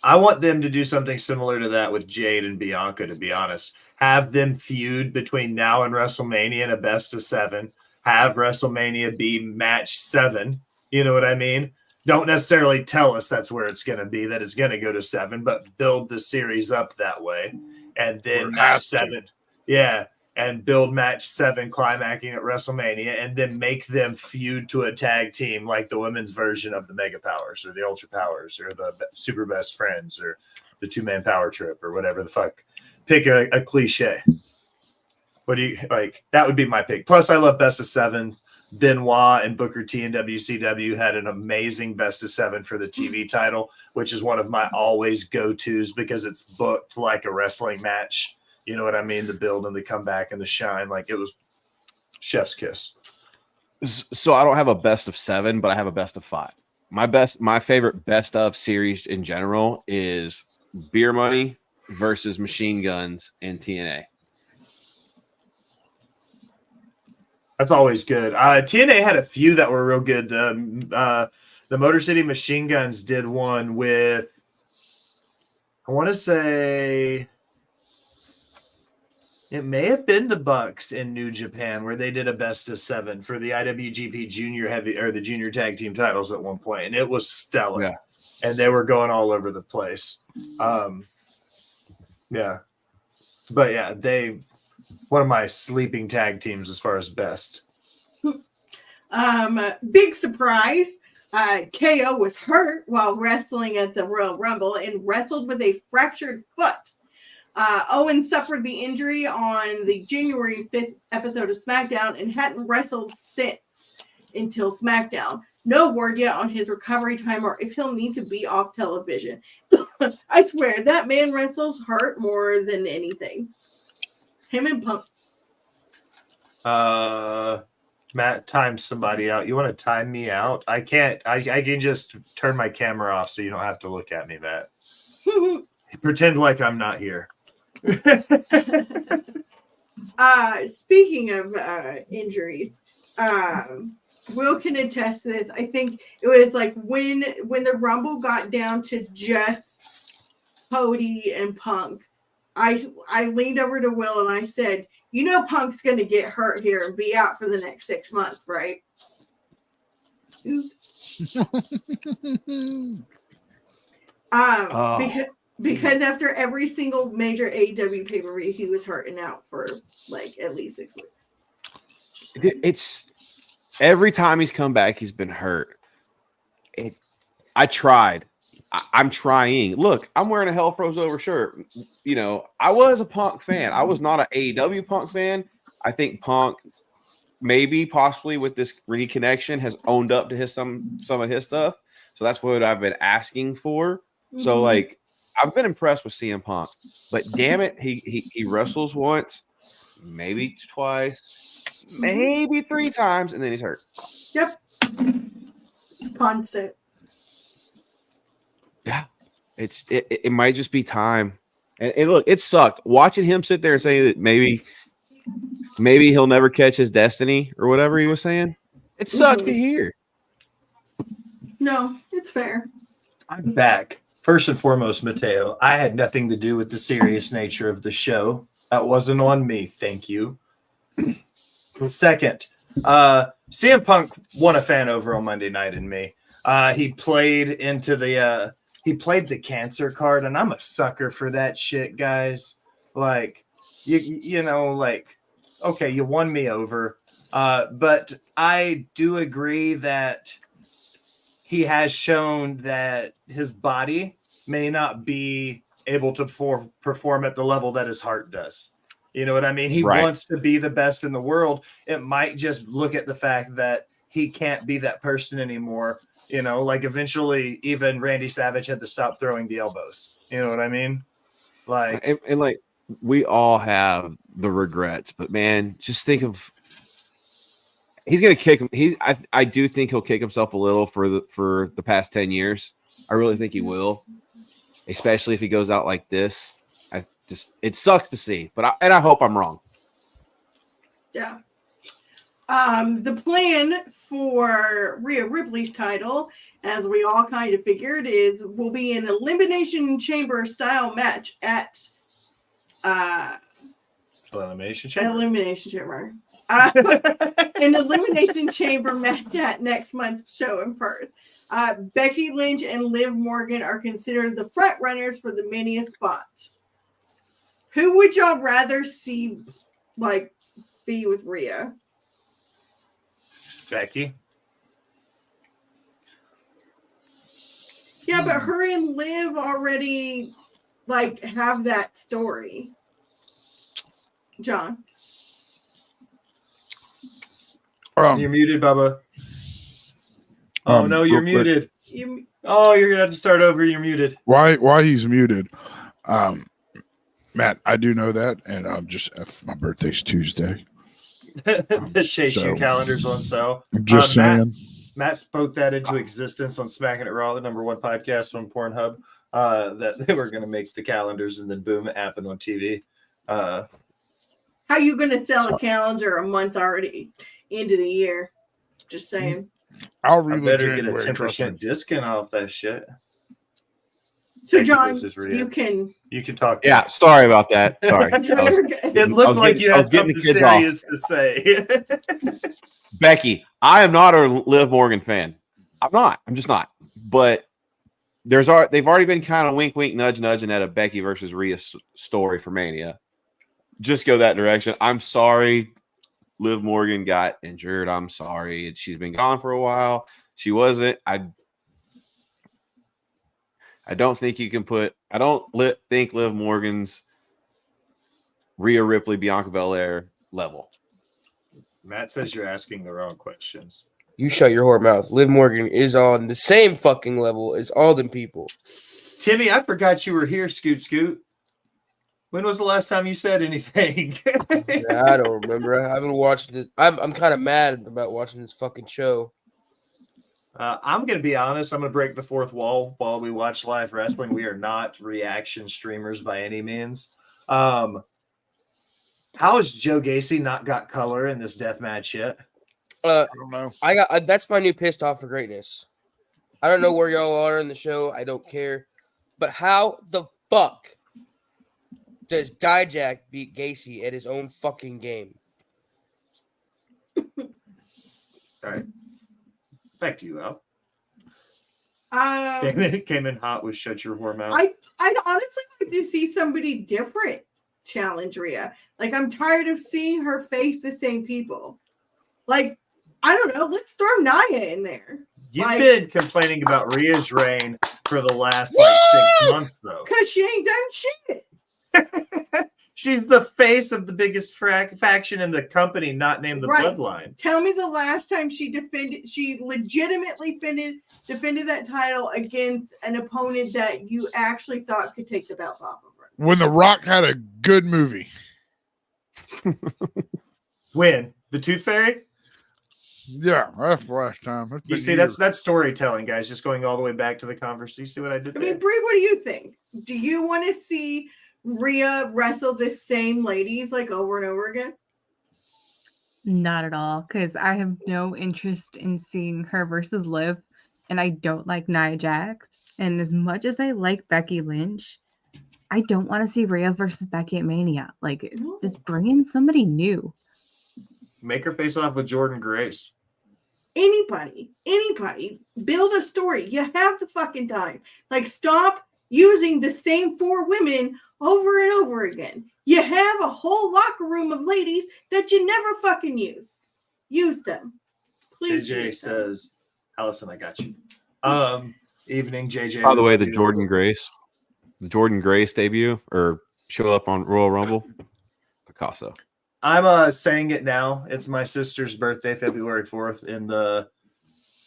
I want them to do something similar to that with Jade and Bianca, to be honest. Have them feud between now and WrestleMania in a Best of 7. Have WrestleMania be match 7. You know what I mean? Don't necessarily tell us that's where it's going to be, that it's going to go to 7, but build the series up that way. And then match 7. Yeah. And build match 7 climaxing at WrestleMania, and then make them feud to a tag team like the women's version of the Mega Powers or the Ultra Powers or the Super Best Friends or the 2-Man Power Trip or whatever the fuck. Pick a cliche. What do you like? That would be my pick. Plus, I love Best of 7. Benoit and Booker T and WCW had an amazing Best of 7 for the TV title, which is one of my always go-tos because it's booked like a wrestling match. You know what I mean? The build and the comeback and the shine. Like, it was chef's kiss. So I don't have a best of 7, but I have a best of 5. My favorite best of series in general is Beer Money versus Machine Guns in TNA. That's always good. TNA had a few that were real good. The Motor City Machine Guns did one with, I want to say, It may have been the Bucks in New Japan where they did a best of 7 for the IWGP Junior Heavy or the Junior Tag Team titles at one point, and it was stellar. Yeah. And they were going all over the place. Yeah, but yeah, one of my sleeping tag teams as far as best. Big surprise. KO was hurt while wrestling at the Royal Rumble and wrestled with a fractured foot. Owen suffered the injury on the January 5th episode of SmackDown and hadn't wrestled since until SmackDown. No word yet on his recovery time or if he'll need to be off television. I swear, that man wrestles hurt more than anything. Him and Punk. Matt, time somebody out. You want to time me out? I can't. I can just turn my camera off so you don't have to look at me, Matt. Pretend like I'm not here. Speaking of injuries, Will can attest to this. I think it was like when the Rumble got down to just Cody and Punk, I leaned over to Will and I said, "You know, Punk's going to get hurt here and be out for the next 6 months, right?" Oops. Because after every single major AEW pay-per-view, he was hurt and out for like at least 6 weeks. It's every time he's come back, he's been hurt. I tried. I'm trying. Look, I'm wearing a Hell Froze Over shirt. You know, I was a Punk fan. I was not an AEW Punk fan. I think Punk, maybe possibly with this reconnection, has owned up to some of his stuff. So that's what I've been asking for. Mm-hmm. So like, I've been impressed with CM Punk, but damn it, he wrestles once, maybe twice, maybe 3 times, and then he's hurt. Yep, it's constant. Yeah, it might just be time. And look, it sucked watching him sit there and say that maybe he'll never catch his destiny or whatever he was saying. It sucked to hear. No, it's fair. I'm back. First and foremost, Mateo, I had nothing to do with the serious nature of the show. That wasn't on me. Thank you. Second, CM Punk won a fan over on Monday night in me. He played into the he played the cancer card, and I'm a sucker for that shit, guys. Like, you know, like, okay, you won me over. But I do agree that he has shown that his body may not be able to perform at the level that his heart does. You know what I mean? He wants to be the best in the world. It might just look at the fact that he can't be that person anymore. You know, like eventually even Randy Savage had to stop throwing the elbows. You know what I mean? Like, and like we all have the regrets, but man, just think of he's gonna kick him. I do think he'll kick himself a little for the past 10 years. I really think he will, especially if he goes out like this. It sucks to see, but I hope I'm wrong. Yeah. The plan for Rhea Ripley's title, as we all kind of figured, will be an Elimination Chamber style match at Elimination Chamber. Elimination Chamber. An Elimination Chamber match at next month's show in Perth. Becky Lynch and Liv Morgan are considered the front runners for the Mania spot. Who would y'all rather see, like, be with Rhea? Becky. Yeah, but her and Liv already, like, have that story. John. You're muted, Bubba. Oh, no, you're muted. You're going to have to start over. You're muted. Why he's muted? Matt, I do know that, and my birthday's Tuesday. The Chase You calendars on sale. I'm just saying. Matt spoke that into existence on Smacking It Raw, the #1 podcast on Pornhub, that they were going to make the calendars, and then boom, it happened on TV. How you going to sell a calendar a month already into the year? Just saying. I'll really better get a 10% discount off that shit. So, Becky John, versus Rhea. you can talk. Yeah, sorry about that. Sorry. It looked like you had something serious to say. Becky, I am not a Liv Morgan fan. I'm not. I'm just not. But they've already been kind of wink, wink, nudge, nudging at a Becky versus Rhea story for Mania. Just go that direction. I'm sorry, Liv Morgan got injured. I'm sorry. She's been gone for a while. She wasn't. I don't think you can put. I don't think Liv Morgan's Rhea Ripley, Bianca Belair level. Matt says you're asking the wrong questions. You shut your whore mouth. Liv Morgan is on the same fucking level as all them people. Timmy, I forgot you were here, Scoot. When was the last time you said anything? Yeah, I don't remember. I haven't watched it. I'm kind of mad about watching this fucking show. I'm going to be honest. I'm going to break the fourth wall while we watch live wrestling. We are not reaction streamers by any means. How has Joe Gacy not got color in this death match yet? I don't know. That's my new pissed off for greatness. I don't know where y'all are in the show. I don't care. But how the fuck does Dijak beat Gacy at his own fucking game? All right. Back to you, Al. Came in hot with shut your whore mouth. I'd honestly like to see somebody different challenge Rhea. Like, I'm tired of seeing her face the same people. Like, I don't know. Let's throw Nia in there. You've been complaining about Rhea's reign for the last 6 months, though. Because she ain't done shit. She's the face of the biggest faction in the company, not named the Bloodline. Tell me the last time she legitimately defended that title against an opponent that you actually thought could take the belt off of her. When The Rock had a good movie. When? The Tooth Fairy? Yeah, that's the last time. You see, that's storytelling, guys. Just going all the way back to the conversation. You see what I did there? I mean, Brie, what do you think? Do you want to see Rhea wrestle the same ladies like over and over again? Not at all, because I have no interest in seeing her versus Liv, and I don't like Nia Jax. And as much as I like Becky Lynch, I don't want to see Rhea versus Becky at Mania. Like, just bring in somebody new. Make her face off with Jordan Grace. Anybody, build a story. You have the fucking time. Like, stop using the same 4 women over and over again. You have a whole locker room of ladies that you never fucking use. Use them. Please. JJ says, Allison, I got you. Evening, JJ. By the way, the Jordan Grace debut or show up on Royal Rumble, Picasso. I'm saying it now. It's my sister's birthday, February 4th in the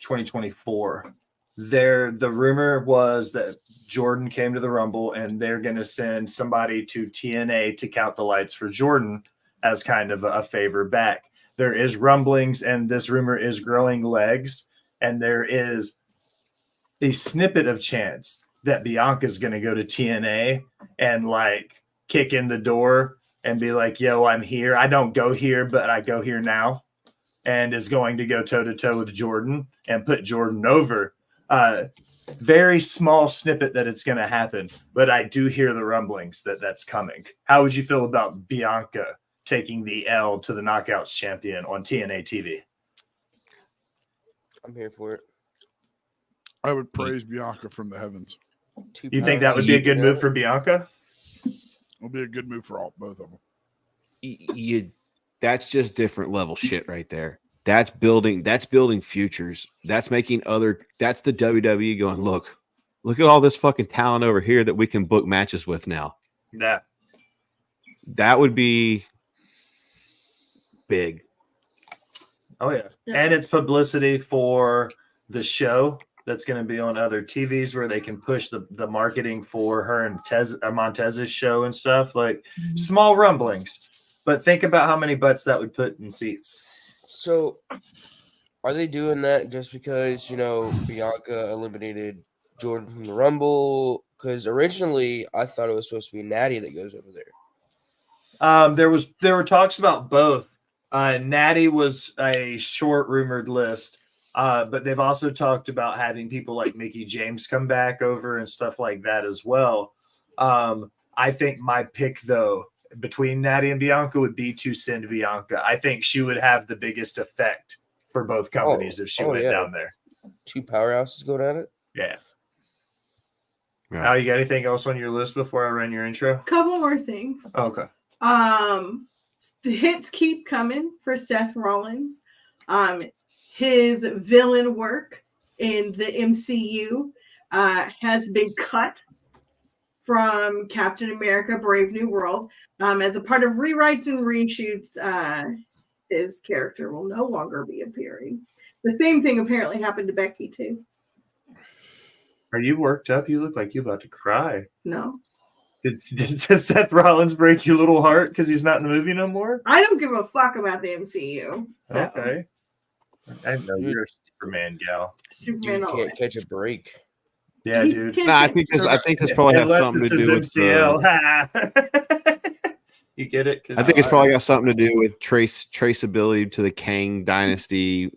2024. The rumor was that Jordan came to the Rumble and they're going to send somebody to TNA to count the lights for Jordan as kind of a favor back. There is rumblings and this rumor is growing legs, and there is a snippet of chance that Bianca's going to go to TNA and like kick in the door and be like, yo, I'm here. I don't go here, but I go here now, and is going to go toe-to-toe with Jordan and put Jordan over. Very small snippet that it's going to happen, but I do hear the rumblings that that's coming. How would you feel about Bianca taking the L to the Knockouts champion on TNA TV? I'm here for it. I would praise Bianca from the heavens. You think that would be a good move for Bianca? It'll be a good move for both of them. That's just different level shit right there. That's building futures. That's the WWE going, look at all this fucking talent over here that we can book matches with now. Yeah. That would be big. Oh yeah. And it's publicity for the show that's going to be on other TVs where they can push the marketing for her and Montez's show and stuff, like small rumblings. But think about how many butts that would put in seats. So are they doing that just because, Bianca eliminated Jordan from the Rumble? Because originally I thought it was supposed to be Natty that goes over there. There were talks about both. Natty was a short rumored list. But they've also talked about having people like Mickey James come back over and stuff like that as well. I think my pick, though, between Natty and Bianca would be to send Bianca. I think she would have the biggest effect for both companies if she went down there. Two powerhouses going at it. Yeah. Al, you got anything else on your list before I run your intro? Couple more things. Okay. The hits keep coming for Seth Rollins. His villain work in the MCU has been cut from Captain America: Brave New World. As a part of rewrites and reshoots, his character will no longer be appearing. The same thing apparently happened to Becky too. Are you worked up? You look like you're about to cry. No. Did Seth Rollins break your little heart because he's not in the movie no more? I don't give a fuck about the MCU. So. Okay. I know you're a Superman gal. Superman can't catch a break. Yeah, dude. No, I think this probably has something to do with you get it? I think it's probably got something to do with traceability to the Kang dynasty.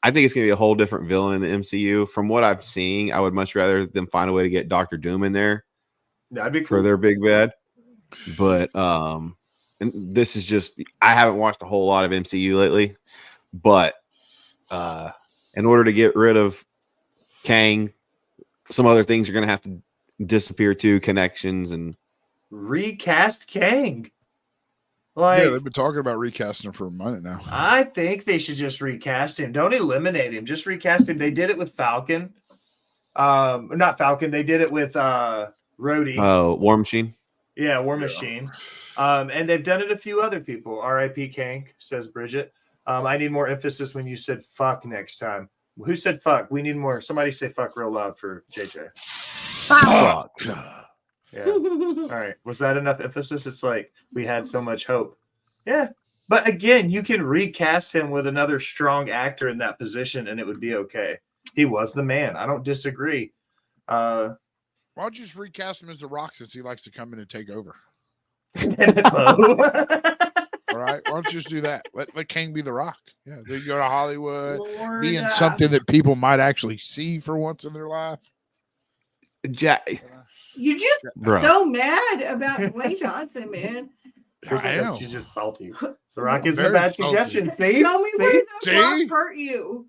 I think it's gonna be a whole different villain in the MCU. From what I'm seeing, I would much rather them find a way to get Doctor Doom in there. That'd be cool. For their big bad. But and this is just, I haven't watched a whole lot of MCU lately, but in order to get rid of Kang, some other things are going to have to disappear too, connections and recast Kang. Yeah, they've been talking about recasting him for a minute now. I think they should just recast him. Don't eliminate him. Just recast him. They did it with Falcon. Not Falcon. They did it with Rhodey. War Machine. Yeah, War Machine. And they've done it a few other people. R.I.P. Kang, says Bridget. I need more emphasis when you said fuck next time. Who said fuck? We need more. Somebody say fuck real loud for JJ. Fuck. Yeah. All right. Was that enough emphasis? It's like we had so much hope. Yeah. But again, you can recast him with another strong actor in that position and it would be okay. He was the man. I don't disagree. Why don't you just recast him as The Rock since he likes to come in and take over? All right. Why don't you just do that? Let Kang be The Rock. Yeah. Then you go to Hollywood, be in something that people might actually see for once in their life. Jack. You're just so mad about Dwayne Johnson, man. I know. She's just salty. The Rock isn't a bad suggestion. See? Tell me where the Rock hurt you.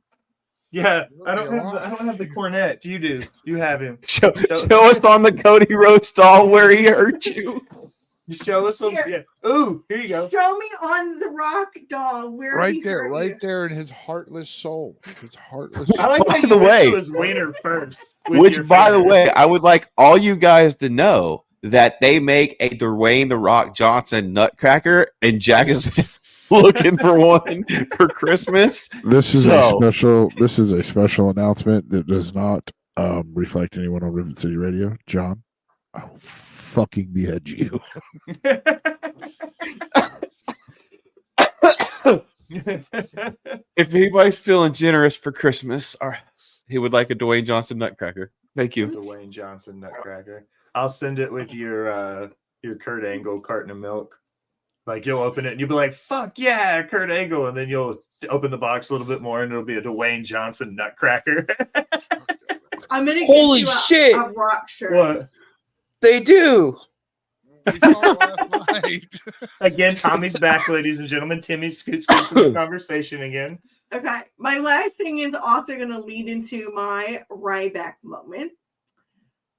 Yeah, I don't have the cornet. You do. You have him. Show us on the Cody Rhodes doll where he hurt you. You show us some. Yeah. Ooh, here you go. Show me on the Rock doll where he hurt right there in his heartless soul. His heartless soul. I like by the way, his wiener first. Which, by the way, I would like all you guys to know that they make a Dwayne The Rock Johnson nutcracker, and Jack is looking for one for Christmas. This is a special announcement that does not reflect anyone on Rivet City Radio. John, I will fucking behead you. If anybody's feeling generous for Christmas, or he would like a Dwayne Johnson nutcracker. Thank you. Dwayne Johnson nutcracker. I'll send it with your Kurt Angle carton of milk. Like you'll open it and you'll be like, "Fuck yeah, Kurt Angle," and then you'll open the box a little bit more and it'll be a Dwayne Johnson nutcracker. I'm gonna Holy get you shit! A Rock shirt. What? They do. We saw last night. Again, Tommy's back, ladies and gentlemen. Timmy scoots into the conversation again. Okay, my last thing is also going to lead into my Ryback moment.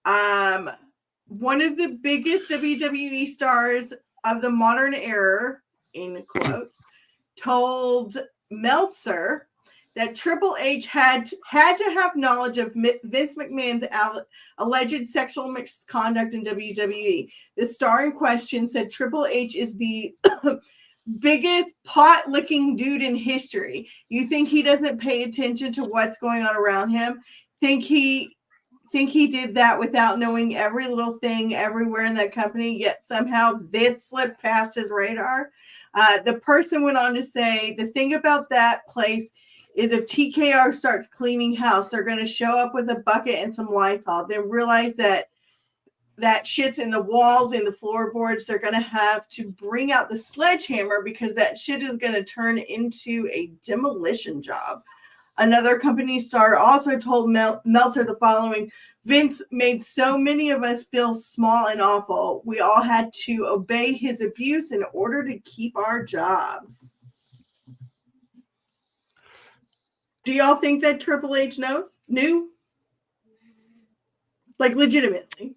One of the biggest WWE stars of the modern era, in quotes, told Meltzer that Triple H had to have knowledge of Vince McMahon's alleged sexual misconduct in WWE. The star in question said Triple H is the biggest pot-licking dude in history. You think he doesn't pay attention to what's going on around him? Think he did that without knowing every little thing everywhere in that company, yet somehow this slipped past his radar? The person went on to say, the thing about that place is if TKR starts cleaning house, they're going to show up with a bucket and some Lysol, then realize that shit's in the walls, in the floorboards. They're going to have to bring out the sledgehammer because that shit is going to turn into a demolition job. Another company star also told Meltzer the following: Vince made so many of us feel small and awful. We all had to obey his abuse in order to keep our jobs. Do y'all think that Triple H knew? Like, legitimately.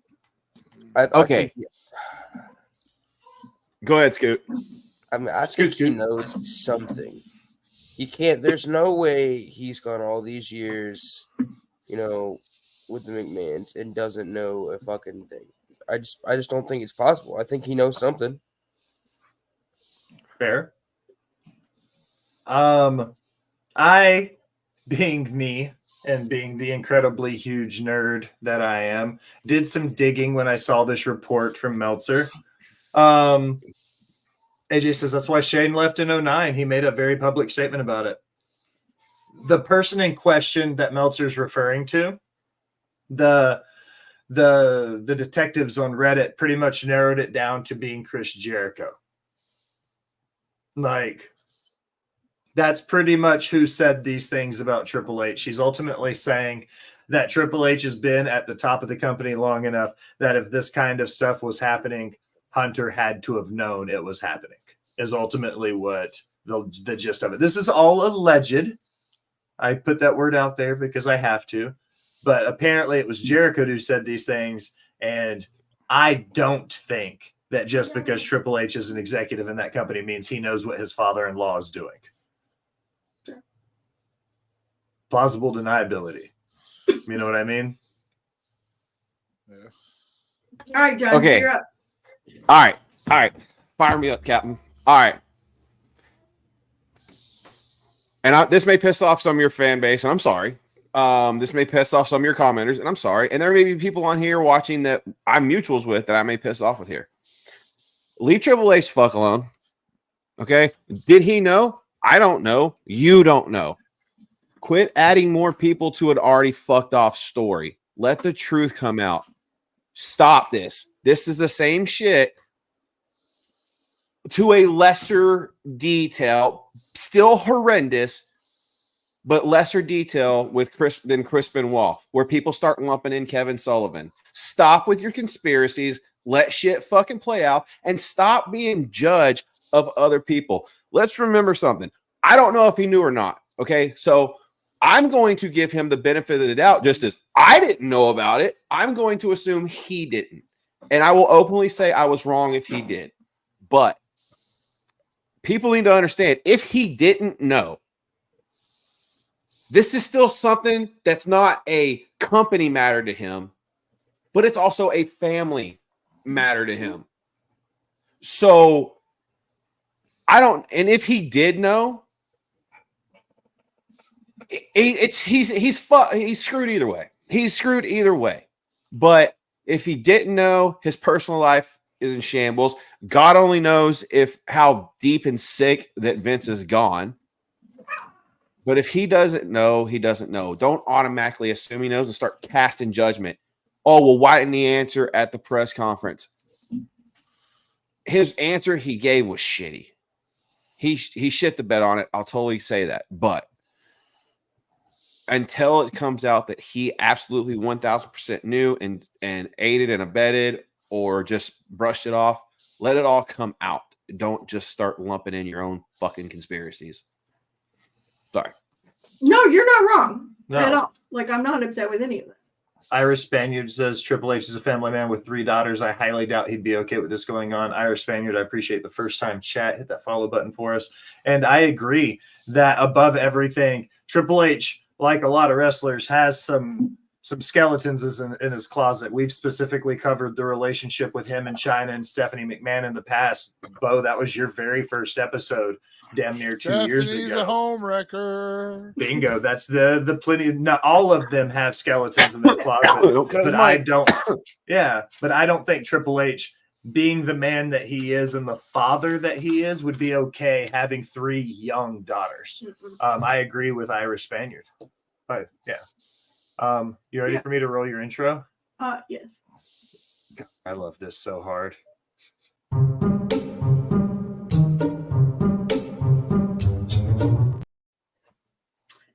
Okay. Go ahead, Scoot. I mean, I think he knows something. He can't. There's no way he's gone all these years, with the McMahons and doesn't know a fucking thing. I just don't think it's possible. I think he knows something. Fair. I, being me and being the incredibly huge nerd that I am, did some digging when I saw this report from Meltzer. AJ says that's why Shane left in 2009. He made a very public statement about it. The person in question that Meltzer's referring to, the detectives on Reddit pretty much narrowed it down to being Chris Jericho. Like, that's pretty much who said these things about Triple H. She's ultimately saying that Triple H has been at the top of the company long enough that if this kind of stuff was happening, Hunter had to have known it was happening, is ultimately what the gist of it. This is all alleged. I put that word out there because I have to. But apparently it was Jericho who said these things, and I don't think that just because Triple H is an executive in that company means he knows what his father-in-law is doing. Plausible deniability. You know what I mean? Yeah. All right, John, Okay. you're up. All right. Fire me up, Captain. All right. And this may piss off some of your fan base, and I'm sorry. This may piss off some of your commenters, and I'm sorry. And there may be people on here watching that I'm mutuals with that I may piss off with here. Leave Triple H fuck alone. Okay? Did he know? I don't know. You don't know. Quit adding more people to an already fucked off story. Let the truth come out. Stop this. This is the same shit to a lesser detail, still horrendous, but lesser detail with Chris Benoit, where people start lumping in Kevin Sullivan. Stop with your conspiracies. Let shit fucking play out and stop being judge of other people. Let's remember something. I don't know if he knew or not. Okay, so I'm going to give him the benefit of the doubt, just as I didn't know about it. I'm going to assume he didn't. And I will openly say I was wrong if he did. But people need to understand, if he didn't know, this is still something that's not a company matter to him, but it's also a family matter to him. So and if he did know, he's screwed either way. He's screwed either way. But if he didn't know, his personal life is in shambles. God only knows how deep and sick that Vince is gone. But if he doesn't know, he doesn't know. Don't automatically assume he knows and start casting judgment. Oh, well, why didn't he answer at the press conference? His answer he gave was shitty. He shit the bed on it. I'll totally say that. But until it comes out that he absolutely 1,000% knew and aided and abetted or just brushed it off, let it all come out. Don't just start lumping in your own fucking conspiracies. Sorry. No, you're not wrong at No. all. Like, I'm not upset with any of that. Irish Spaniard says Triple H is a family man with 3 daughters. I highly doubt he'd be okay with this going on. Irish Spaniard, I appreciate the first time chat. Hit that follow button for us. And I agree that above everything, Triple H, like a lot of wrestlers, has some skeletons in his closet. We've specifically covered the relationship with him and China and Stephanie McMahon in the past. Bo, that was your very first episode, damn near 2 years ago. He's a home wrecker. Bingo. That's the plenty. Not all of them have skeletons in their closet, but I don't. Yeah, but I don't think Triple H, being the man that he is and the father that he is, would be okay having 3 young daughters. I agree with Irish Spaniard. But yeah. You ready for me to roll your intro? Yes. I love this so hard.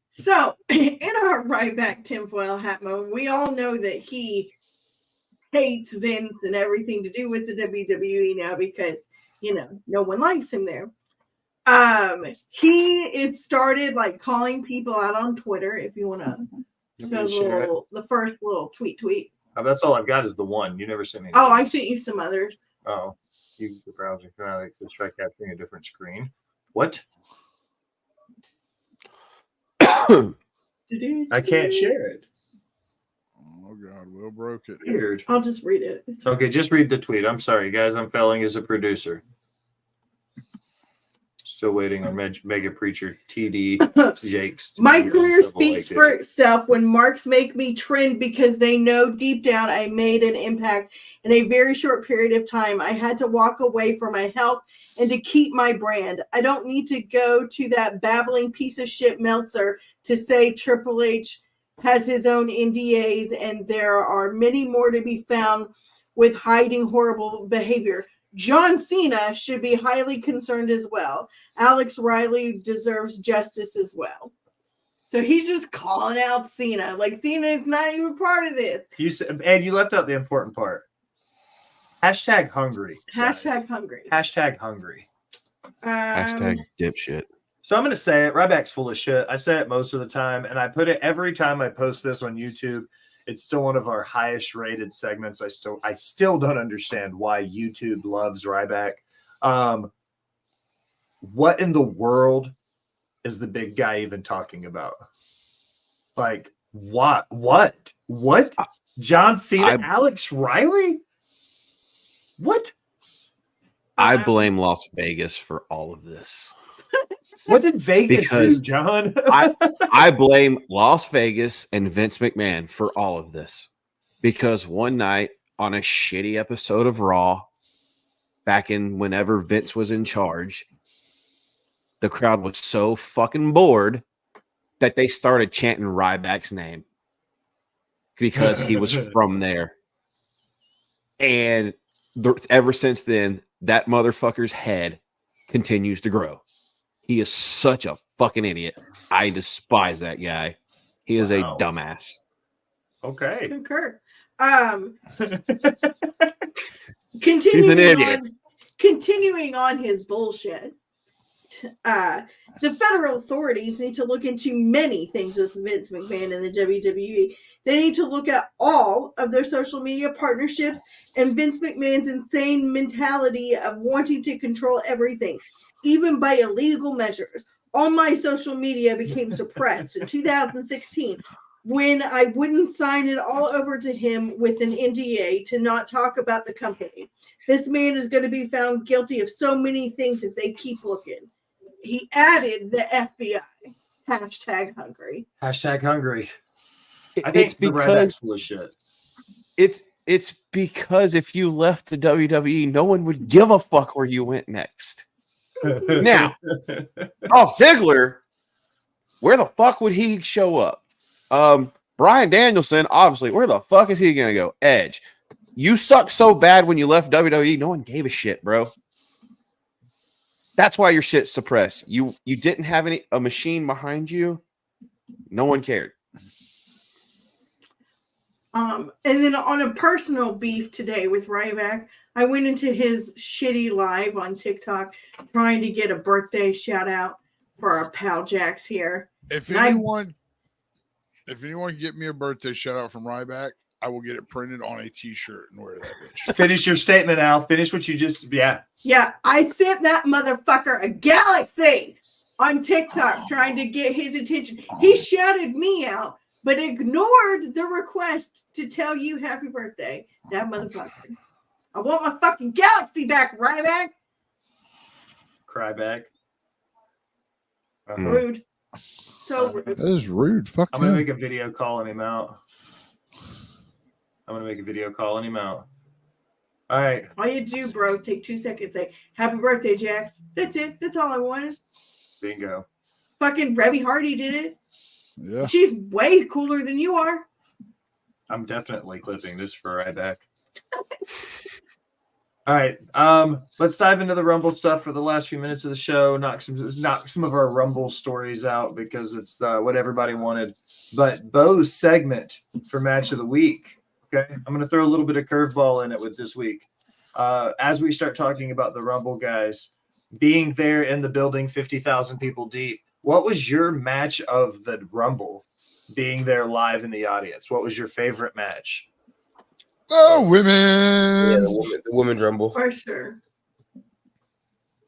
So Ryback tinfoil hat moment. We all know that he hates Vince and everything to do with the WWE now because, no one likes him there. It started like calling people out on Twitter. If you want to show the first little tweet. That's all I've got is the one. You never sent me. Oh, I sent you some others. Oh, use the browser to try capturing a different screen. What? I can't share it. Oh God, Will broke it. Weird. I'll just read it. It's okay, just read the tweet. I'm sorry, guys. I'm failing as a producer. Still waiting on Mega Preacher TD Jakes. My career speaks for itself when marks make me trend because they know deep down I made an impact in a very short period of time. I had to walk away for my health and to keep my brand. I don't need to go to that babbling piece of shit Meltzer to say Triple H has his own NDAs and there are many more to be found with hiding horrible behavior. John Cena should be highly concerned as well. Alex Riley deserves justice as well. So he's just calling out Cena. Like, Cena is not even part of this. You said, and you left out the important part. Hashtag hungry. Hashtag hungry. Hashtag hungry. Hashtag dipshit. So I'm going to say it. Ryback's full of shit. I say it most of the time, and I put it every time I post this on YouTube. It's still one of our highest rated segments. I still don't understand why YouTube loves Ryback. What in the world is the big guy even talking about? Like, what? John Cena, Alex Riley? What? I blame Las Vegas for all of this. What did Vegas do, John? I blame Las Vegas and Vince McMahon for all of this. Because one night on a shitty episode of Raw, back in whenever Vince was in charge, the crowd was so fucking bored that they started chanting Ryback's name because he was from there. And ever since then, that motherfucker's head continues to grow. He is such a fucking idiot. I despise that guy. He is a dumbass. Okay. Concur. He's an idiot. Continuing on his bullshit. The federal authorities need to look into many things with Vince McMahon and the WWE. They need to look at all of their social media partnerships and Vince McMahon's insane mentality of wanting to control everything, even by illegal measures. All my social media became suppressed in 2016 when I wouldn't sign it all over to him with an NDA to not talk about the company. This man is going to be found guilty of so many things if they keep looking. He added the FBI. Hashtag hungry. Hashtag hungry. I think It's because full of shit. It's because if you left the WWE, no one would give a fuck where you went next. Now, Ziggler, where the fuck would he show up? Bryan Danielson, obviously, where the fuck is he going to go? Edge. You sucked so bad when you left WWE, no one gave a shit, bro. That's why your shit's suppressed. You didn't have a machine behind you. No one cared. And then on a personal beef today with Ryback, I went into his shitty live on TikTok trying to get a birthday shout out for our pal Jax here. If anyone can get me a birthday shout out from Ryback, I will get it printed on a t-shirt and wear that bitch. Finish your statement, Al. Finish what you just, Yeah, I sent that motherfucker a galaxy on TikTok trying to get his attention. He shouted me out, but ignored the request to tell you happy birthday. That motherfucker. I want my fucking galaxy back, Ryback. Cryback. Rude. So rude. That is rude. Fuck I'm going to make a video calling him out. All right. All you do, bro, take 2 seconds. Say, happy birthday, Jax. That's it. That's all I wanted. Bingo. Fucking Reby Hardy did it. Yeah. She's way cooler than you are. I'm definitely clipping this for Ryback. All right. Let's dive into the Rumble stuff for the last few minutes of the show. Knock some of our Rumble stories out because it's what everybody wanted. But Bo's segment for match of the week. Okay, I'm going to throw a little bit of curveball in it with this week. As we start talking about the Rumble guys being there in the building, 50,000 people deep. What was your match of the Rumble? Being there live in the audience, what was your favorite match? Women. Yeah, the women's rumble. For sure.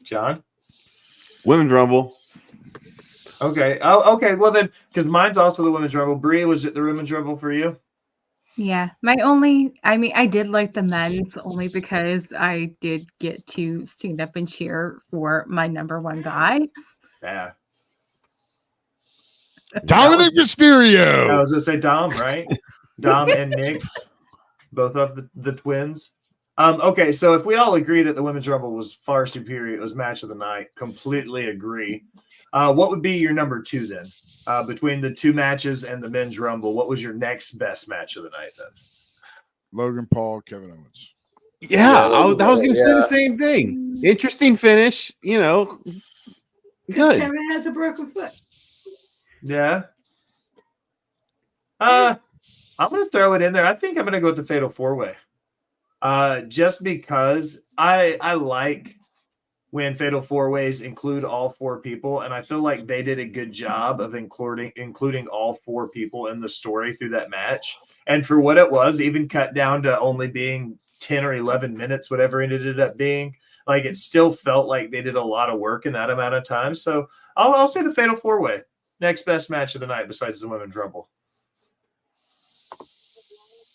John? Women's Rumble. Okay. Oh, okay. Well then, because mine's also the women's rumble. Bree, was it the women's rumble for you? Yeah, I did like the men's only because I did get to stand up and cheer for my number one guy. Yeah. Dominic Mysterio. I was gonna say Dom, right? Dom and Nick, both of the twins. Okay, so if we all agree that the women's rumble was far superior, it was match of the night. Completely agree. What would be your number two then? Between the two matches and the men's rumble, what was your next best match of the night then? Logan Paul, Kevin Owens. Yeah, I was going to say the same thing. Interesting finish, good. Kevin has a broken foot. Yeah. I'm going to throw it in there. I think I'm going to go with the Fatal 4-Way. Just because I like when Fatal 4-Ways include all four people, and I feel like they did a good job of including all four people in the story through that match. And for what it was, even cut down to only being 10 or 11 minutes, whatever it ended up being, like it still felt like they did a lot of work in that amount of time. So I'll say the Fatal 4-Way. Next best match of the night besides the women's rumble.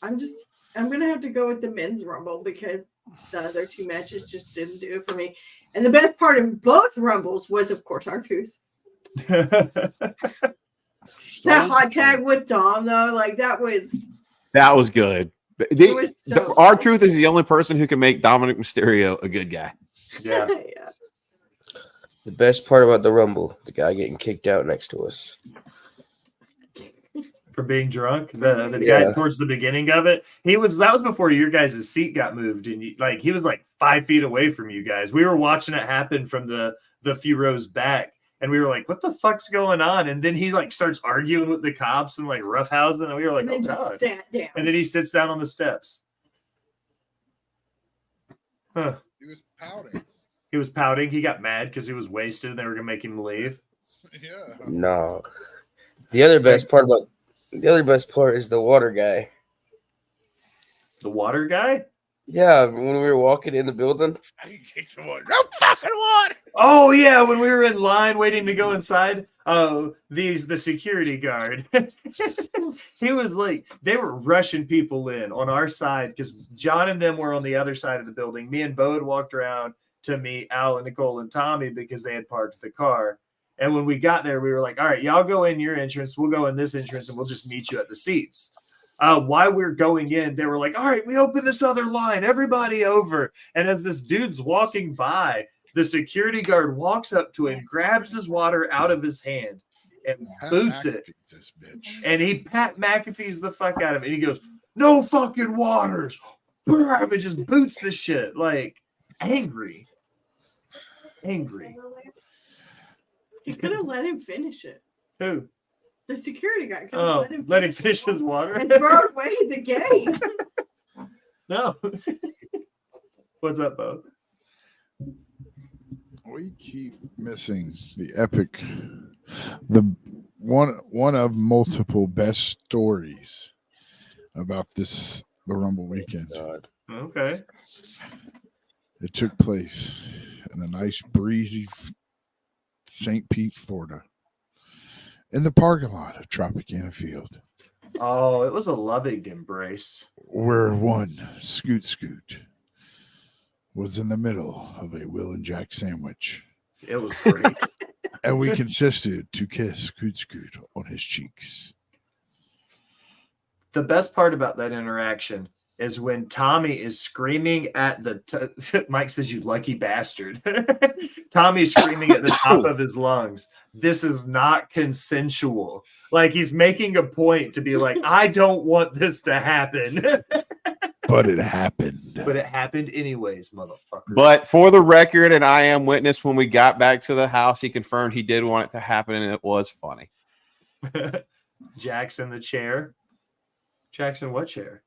I'm gonna have to go with the men's rumble because the other two matches just didn't do it for me. And the best part of both rumbles was, of course, R-Truth. That hot tag with Dom, though, like that was good. so R-Truth is the only person who can make Dominic Mysterio a good guy. Yeah. yeah. The best part about the rumble, the guy getting kicked out next to us. For being drunk, the guy towards the beginning of it, that was before your guys' seat got moved, and he was like 5 feet away from you guys. We were watching it happen from the few rows back, and we were like, "What the fuck's going on?" And then he like starts arguing with the cops and like roughhousing, and we were like, "Oh god!" And then he sits down on the steps. Huh? He was pouting. He was pouting. He got mad because he was wasted, and they were gonna make him leave. Yeah. No. The other best part is the water guy. The water guy? Yeah, when we were walking in the building. No fucking water. Oh yeah, when we were in line waiting to go inside. Oh, the security guard. He was like, they were rushing people in on our side because John and them were on the other side of the building. Me and Bo had walked around to meet Al and Nicole and Tommy because they had parked the car. And when we got there, we were like, all right, y'all go in your entrance. We'll go in this entrance and we'll just meet you at the seats. While we're going in, they were like, all right, we open this other line. Everybody over. And as this dude's walking by, the security guard walks up to him, grabs his water out of his hand and boots it. This bitch. And he Pat McAfee's the fuck out of it. And he goes, no fucking waters. And just boots the shit. Like, angry. You could have let him finish it. Who? The security guy could have let him finish his water and throw away the game. No. What's up, Bo? We keep missing the epic, the one of multiple best stories about the Rumble weekend. Okay. It took place in a nice breezy St. Pete, Florida, in the parking lot of Tropicana Field. Oh, it was a loving embrace. Where one Scoot was in the middle of a Will and Jack sandwich. It was great. And we consisted to kiss Scoot on his cheeks. The best part about that interaction is when Tommy is screaming at Mike says, you lucky bastard. Tommy's screaming at the top of his lungs. This is not consensual. Like he's making a point to be like, I don't want this to happen. But it happened. But it happened anyways, motherfucker. But for the record, and I am witness, when we got back to the house, he confirmed he did want it to happen, and it was funny. Jackson the chair. Jackson, what chair?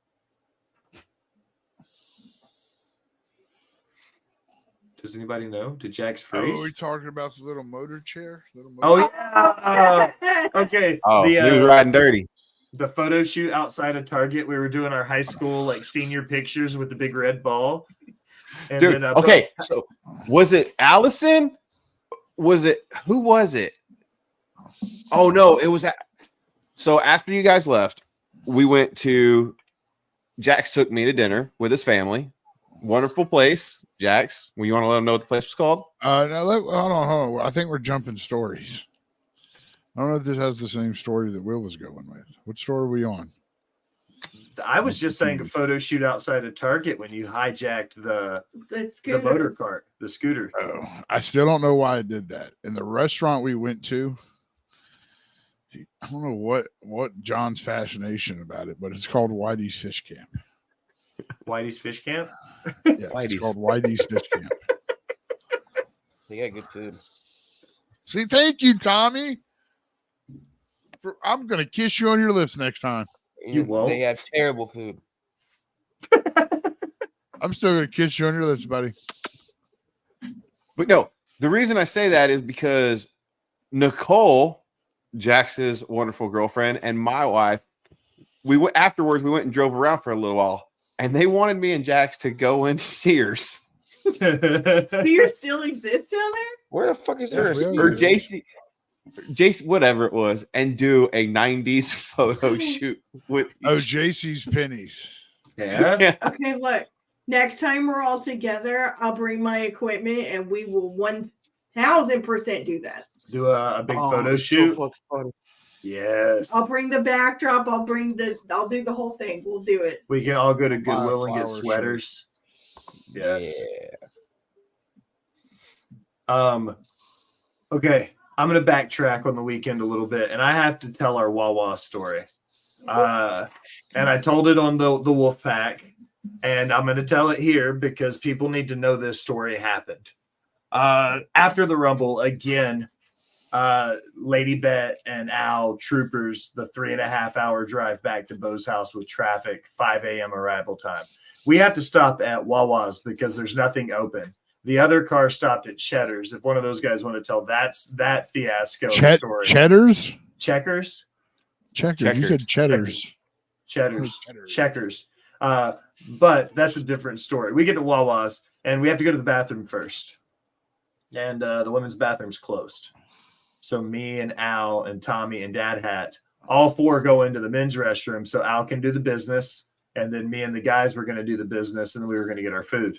Does anybody know? Did Jax freeze? Oh, are we talking about the little motor chair? Oh, yeah. Okay. Oh, he was riding dirty. The photo shoot outside of Target. We were doing our high school like senior pictures with the big red ball. And Dude, then, okay. So was it Allison? Who was it? Oh no, it was. So after you guys left, we went to. Jax took me to dinner with his family. Wonderful place. Jax, you want to let them know what the place was called? No, hold on. I think we're jumping stories. I don't know if this has the same story that Will was going with. What story are we on? I was just saying a photo shoot outside of Target when you hijacked the motor cart, the scooter. Oh, I still don't know why I did that. In the restaurant we went to, I don't know what John's fascination about it, but it's called Whitey's Fish Camp. Whitey's Fish Camp? Yes, it's called Whitey's Fish Camp. They got good food. See, thank you, Tommy. I'm going to kiss you on your lips next time. You won't. They have terrible food. I'm still going to kiss you on your lips, buddy. But no, the reason I say that is because Nicole, Jax's wonderful girlfriend, and my wife, we went and drove around for a little while, and they wanted me and Jax to go into Sears. Sears still exists down there? Where the fuck is there? Or JC, whatever it was, and do a 90s photo shoot with JC's pennies. Yeah. Okay, look. Next time we're all together, I'll bring my equipment and we will 1000% do that. Do a big photo shoot. So yes. I'll bring the backdrop. I'll do the whole thing. We'll do it. We can all go to Goodwill and get sweaters. Yes. Yeah. Okay. I'm going to backtrack on the weekend a little bit, and I have to tell our Wawa story. And I told it on the Wolf Pack, and I'm going to tell it here because people need to know this story happened. After the Rumble, again, Lady Bet and Al troopers the 3.5 hour drive back to Bo's house with traffic, 5 a.m. arrival time. We have to stop at Wawa's because there's nothing open. The other car stopped at Cheddar's. If one of those guys want to tell that fiasco story. Cheddars? Checkers? Checkers. You said Cheddars. Checkers. But that's a different story. We get to Wawa's, and we have to go to the bathroom first. And the women's bathroom's closed. So me and Al and Tommy and Dad Hat, all four go into the men's restroom so Al can do the business. And then me and the guys were going to do the business, and then we were going to get our food.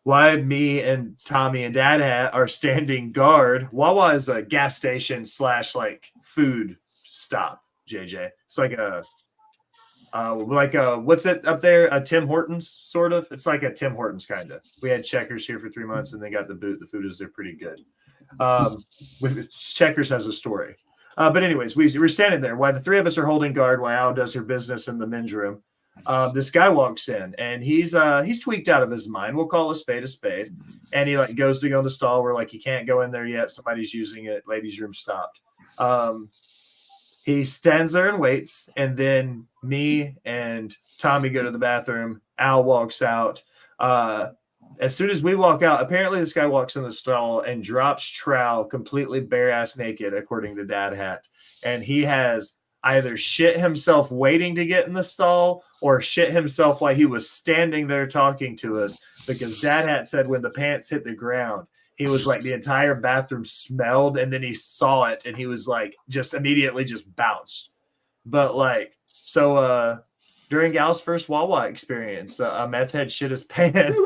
Why me and Tommy and Dad Hat are standing guard. Wawa is a gas station / like food stop, JJ. It's like a what's it up there? A Tim Hortons, sort of. It's like a Tim Hortons kind of. We had Checkers here for 3 months, and they got the boot. The food is they're pretty good. Checkers has a story. But anyways, we're standing there while the three of us are holding guard while Al does her business in the men's room. This guy walks in, and he's tweaked out of his mind. We'll call a spade, and he like goes to go in the stall. We're like, you can't go in there yet. Somebody's using it. Ladies' room stopped. He stands there and waits, and then me and Tommy go to the bathroom. Al walks out. As soon as we walk out, apparently this guy walks in the stall and drops trowel completely bare ass naked, according to Dad Hat, and he has either shit himself waiting to get in the stall or shit himself while he was standing there talking to us, because Dad Hat said when the pants hit the ground, he was like the entire bathroom smelled, and then he saw it and he was like just immediately just bounced. But like, so during Gal's first Wawa experience, a meth head shit his pants.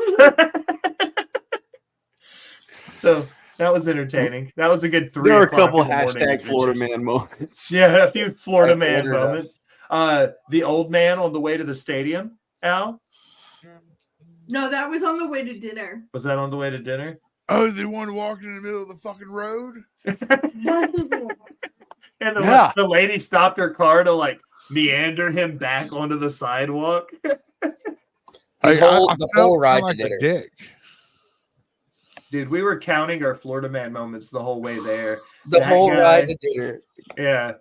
So that was entertaining. That was a good 3 There are a o'clock couple in the morning hashtag Florida man moments. Yeah, a few Florida man moments. The old man on the way to the stadium, Al? No, that was on the way to dinner. Was that on the way to dinner? Oh, the one walking in the middle of the fucking road? And the lady stopped her car to like meander him back onto the sidewalk. I whole felt ride like to a dinner. dick. Dude, we were counting our Florida man moments the whole way there. The That whole guy- ride to dinner. Yeah.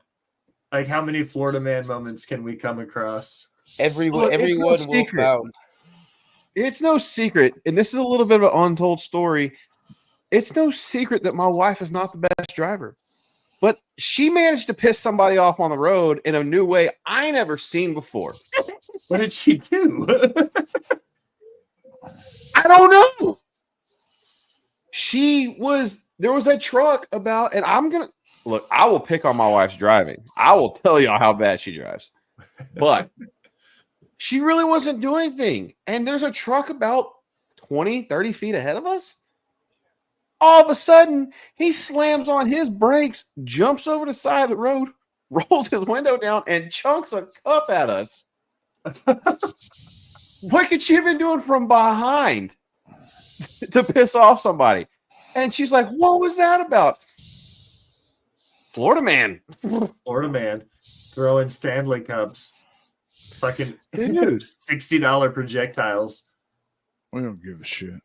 Like, how many Florida man moments can we come across? Everyone Look, it's no will secret. found. It's no secret, and this is a little bit of an untold story. It's no secret that my wife is not the best driver, but she managed to piss somebody off on the road in a new way I never seen before. What did she do? I don't know. There was a truck about, and I'm gonna look. I will pick on my wife's driving. I will tell y'all how bad she drives, but she really wasn't doing anything. And there's a truck about 20, 30 feet ahead of us. All of a sudden, he slams on his brakes, jumps over the side of the road, rolls his window down, and chunks a cup at us. What could she have been doing from behind to piss off somebody? And she's like, what was that about? Florida man. Florida man throwing Stanley Cups. Fucking Dude. $60 projectiles. We don't give a shit.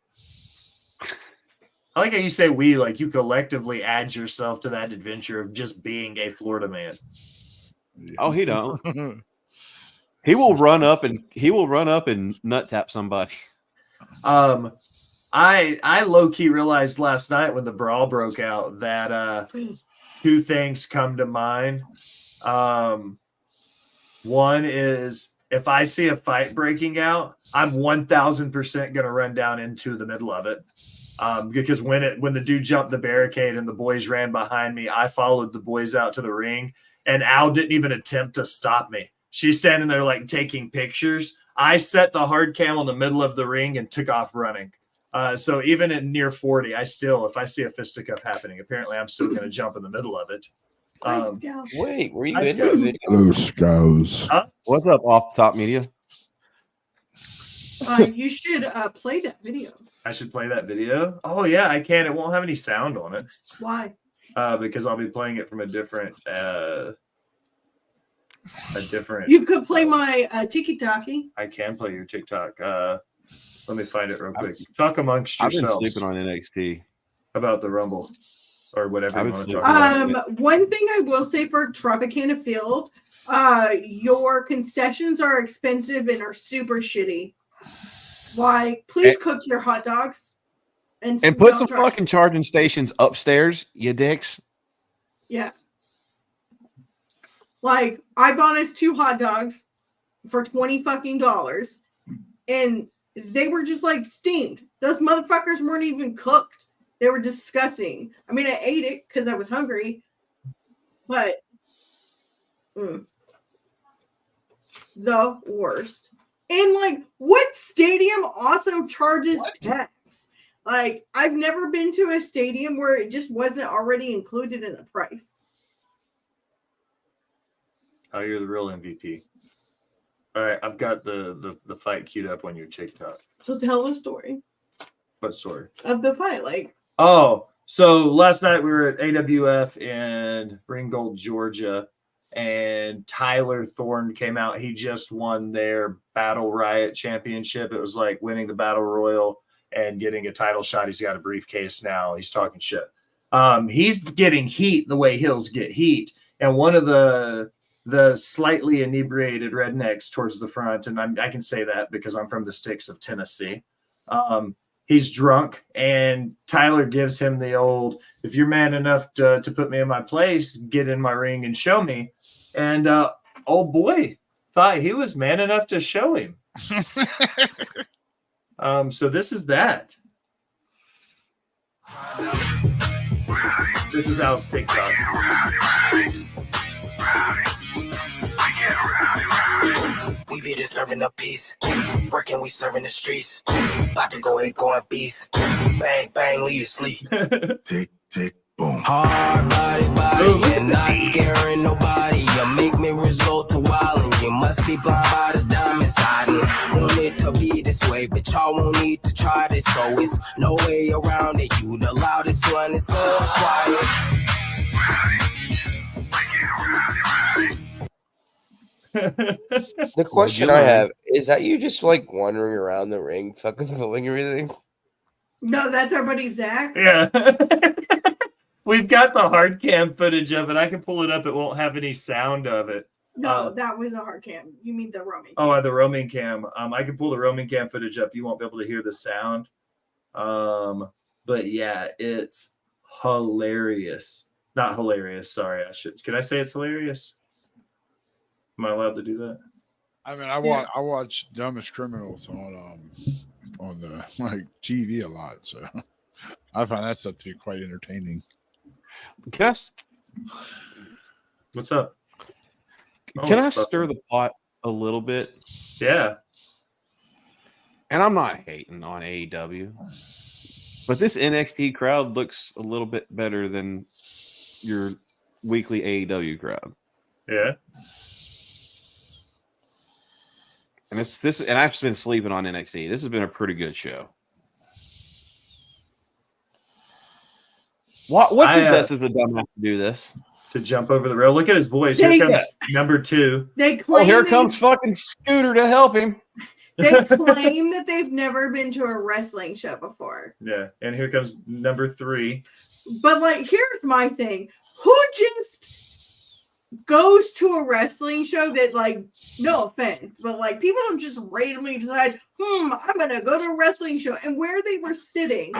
I like how you say we, like you collectively add yourself to that adventure of just being a Florida man. Oh, he don't. He will run up and nut tap somebody. I low key realized last night when the brawl broke out that two things come to mind. One is if I see a fight breaking out, I'm 1,000% gonna run down into the middle of it. Because when the dude jumped the barricade and the boys ran behind me, I followed the boys out to the ring, and Al didn't even attempt to stop me. She's standing there like taking pictures. I set the hard cam in the middle of the ring and took off running. So even at near 40, if I see a fisticuff happening, apparently I'm still going to jump in the middle of it. Wait, were you I in that video? Blue Scows. What's up, Off the Top Media? You should play that video. I should play that video? Oh, yeah, I can. It won't have any sound on it. Why? Because I'll be playing it from a different... You could play my tiki-taki. I can play your TikTok. Let me find it real quick. Talk amongst yourselves. I've been sleeping on NXT. About the Rumble or whatever you want to talk about. One thing I will say for Tropicana Field, your concessions are expensive and are super shitty. Why? Please cook your hot dogs and put some fucking charging stations upstairs, you dicks. Yeah. Like, I bought us 2 hot dogs for $20 fucking, and they were just like steamed. Those motherfuckers weren't even cooked. They were disgusting. I mean, I ate it because I was hungry, but the worst. And like, what stadium also charges tax? Like, I've never been to a stadium where it just wasn't already included in the price. Oh, you're the real MVP. All right, I've got the fight queued up on your TikTok. So tell the story What story? of the fight. Like, Oh, so last night we were at AWF in Ringgold, Georgia, and Tyler Thorne came out. He just won their Battle Riot Championship. It was like winning the Battle Royal and getting a title shot. He's got a briefcase now. He's talking shit. He's getting heat the way Hills get heat. And one of the slightly inebriated rednecks towards the front, and I can say that because I'm from the sticks of Tennessee. He's drunk, and Tyler gives him the old, if you're man enough to put me in my place, get in my ring and show me. And old boy thought he was man enough to show him. So this is that. This is Al's TikTok. We be disturbing the peace. Working, we serving the streets. About to go and going beast. Bang, bang, leave you sleep. Tick, tick, boom. Hard body, and not scaring nobody. You make me resort to wildin'. You must be blind by the diamonds hiding. Want it to be this way, but y'all won't need to try this. So it's no way around it. You the loudest one, it's going quiet. The question I have is that you just like wandering around the ring, fucking filming everything? No, that's our buddy Zach. Yeah. We've got the hard cam footage of it. I can pull it up. It won't have any sound of it. No, that was a hard cam. You mean the roaming? Oh, the roaming cam. I can pull the roaming cam footage up. You won't be able to hear the sound. But yeah, it's hilarious. Not hilarious. Sorry, Can I say it's hilarious? Am I allowed to do that? I mean, I watch Dumbest Criminals on the TV a lot, so I find that stuff to be quite entertaining. What's up? Can I stir the pot a little bit? Yeah. And I'm not hating on AEW, but this NXT crowd looks a little bit better than your weekly AEW crowd. Yeah. And it's this, and I've been sleeping on NXT. This has been a pretty good show. What possesses a dumbass to do this? To jump over the rail. Look at his voice. Here comes number 2. Here comes fucking Scooter to help him. They claim that they've never been to a wrestling show before. Yeah, and here comes number 3. But here's my thing: who just goes to a wrestling show that, no offense, but people don't just randomly decide, I'm gonna go to a wrestling show, and where they were sitting.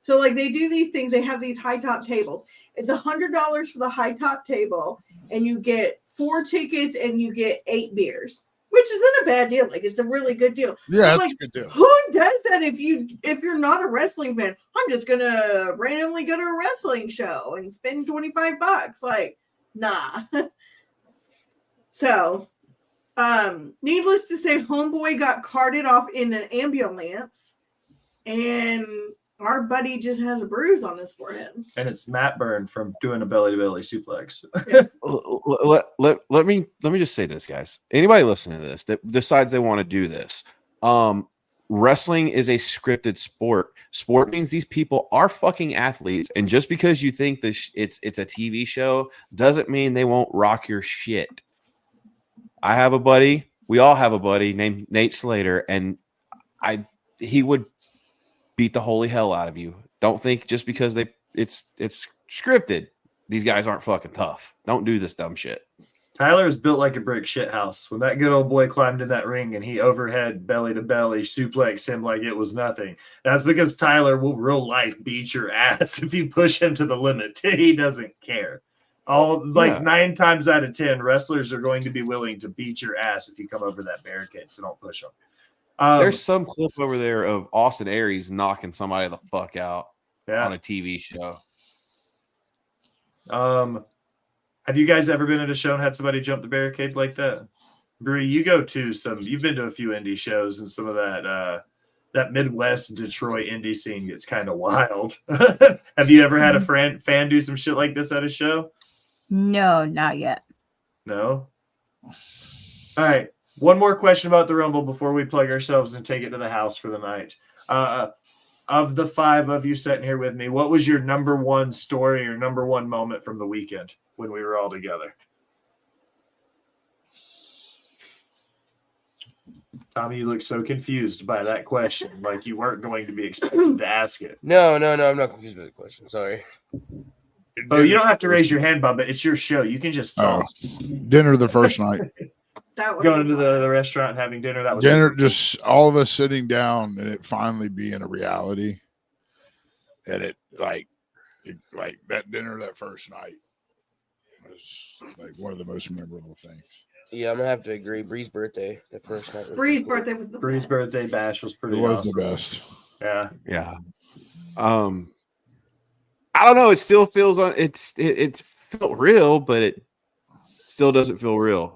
So they do these things. They have these high top tables. It's $100 for the high top table, and you get 4 tickets and you get 8 beers, which isn't a bad deal. It's a really good deal. Yeah, that's a good deal. Who does that if you're not a wrestling fan? I'm just gonna randomly go to a wrestling show and spend $25. Nah. So, needless to say, Homeboy got carted off in an ambulance, and our buddy just has a bruise on his forehead. And it's Matt Byrne from doing a belly-to-belly suplex. let me just say this, guys. Anybody listening to this that decides they want to do this, wrestling is a scripted sport. Sport means these people are fucking athletes, and just because you think it's a TV show doesn't mean they won't rock your shit. I have a buddy. We all have a buddy named Nate Slater, and he would beat the holy hell out of you. Don't think just because it's scripted, these guys aren't fucking tough. Don't do this dumb shit. Tyler is built like a brick shit house. When that good old boy climbed in that ring and he overhead belly to belly suplexed him like it was nothing, that's because Tyler will real life beat your ass if you push him to the limit. He doesn't care. 9 times out of 10, wrestlers are going to be willing to beat your ass if you come over that barricade, so don't push them. There's some clip over there of Austin Aries knocking somebody the fuck out on a TV show. Have you guys ever been at a show and had somebody jump the barricade like that? Bree, you've been to a few indie shows, and some of that Midwest Detroit indie scene gets kind of wild. Have you ever had a fan do some shit like this at a show? No, not yet. No? All right. One more question about the Rumble before we plug ourselves and take it to the house for the night. Of the 5 of you sitting here with me, what was your number one story or number one moment from the weekend when we were all together? Tommy, you look so confused by that question, like you weren't going to be expected to ask it. No, I'm not confused by the question. Sorry. Oh, you don't have to raise your hand, Bubba. It's your show. You can just talk. Dinner the first night. Going to the restaurant and having dinner. That was dinner. Just all of us sitting down and it finally being a reality. And it like that dinner that first night was one of the most memorable things. Yeah, I'm gonna have to agree. Bree's birthday, the first night. Bree's birthday was the Bree's birthday bash was pretty. It was awesome. the best. Yeah. I don't know. It still feels on. It's felt real, but it still doesn't feel real.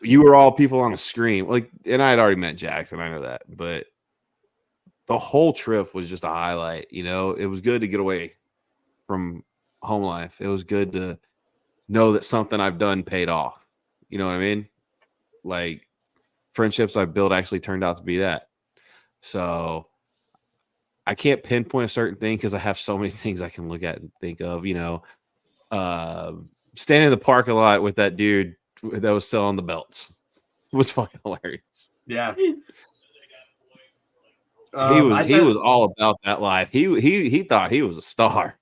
You were all people on a screen. And I had already met Jackson. I know that, but the whole trip was just a highlight. It was good to get away from home life. It was good to know that something I've done paid off. You know what I mean? Friendships I've built actually turned out to be that. So I can't pinpoint a certain thing because I have so many things I can look at and think of. Standing in the parking lot with that dude selling the belts. It was fucking hilarious. Yeah. He I said- was all about that life. He thought he was a star.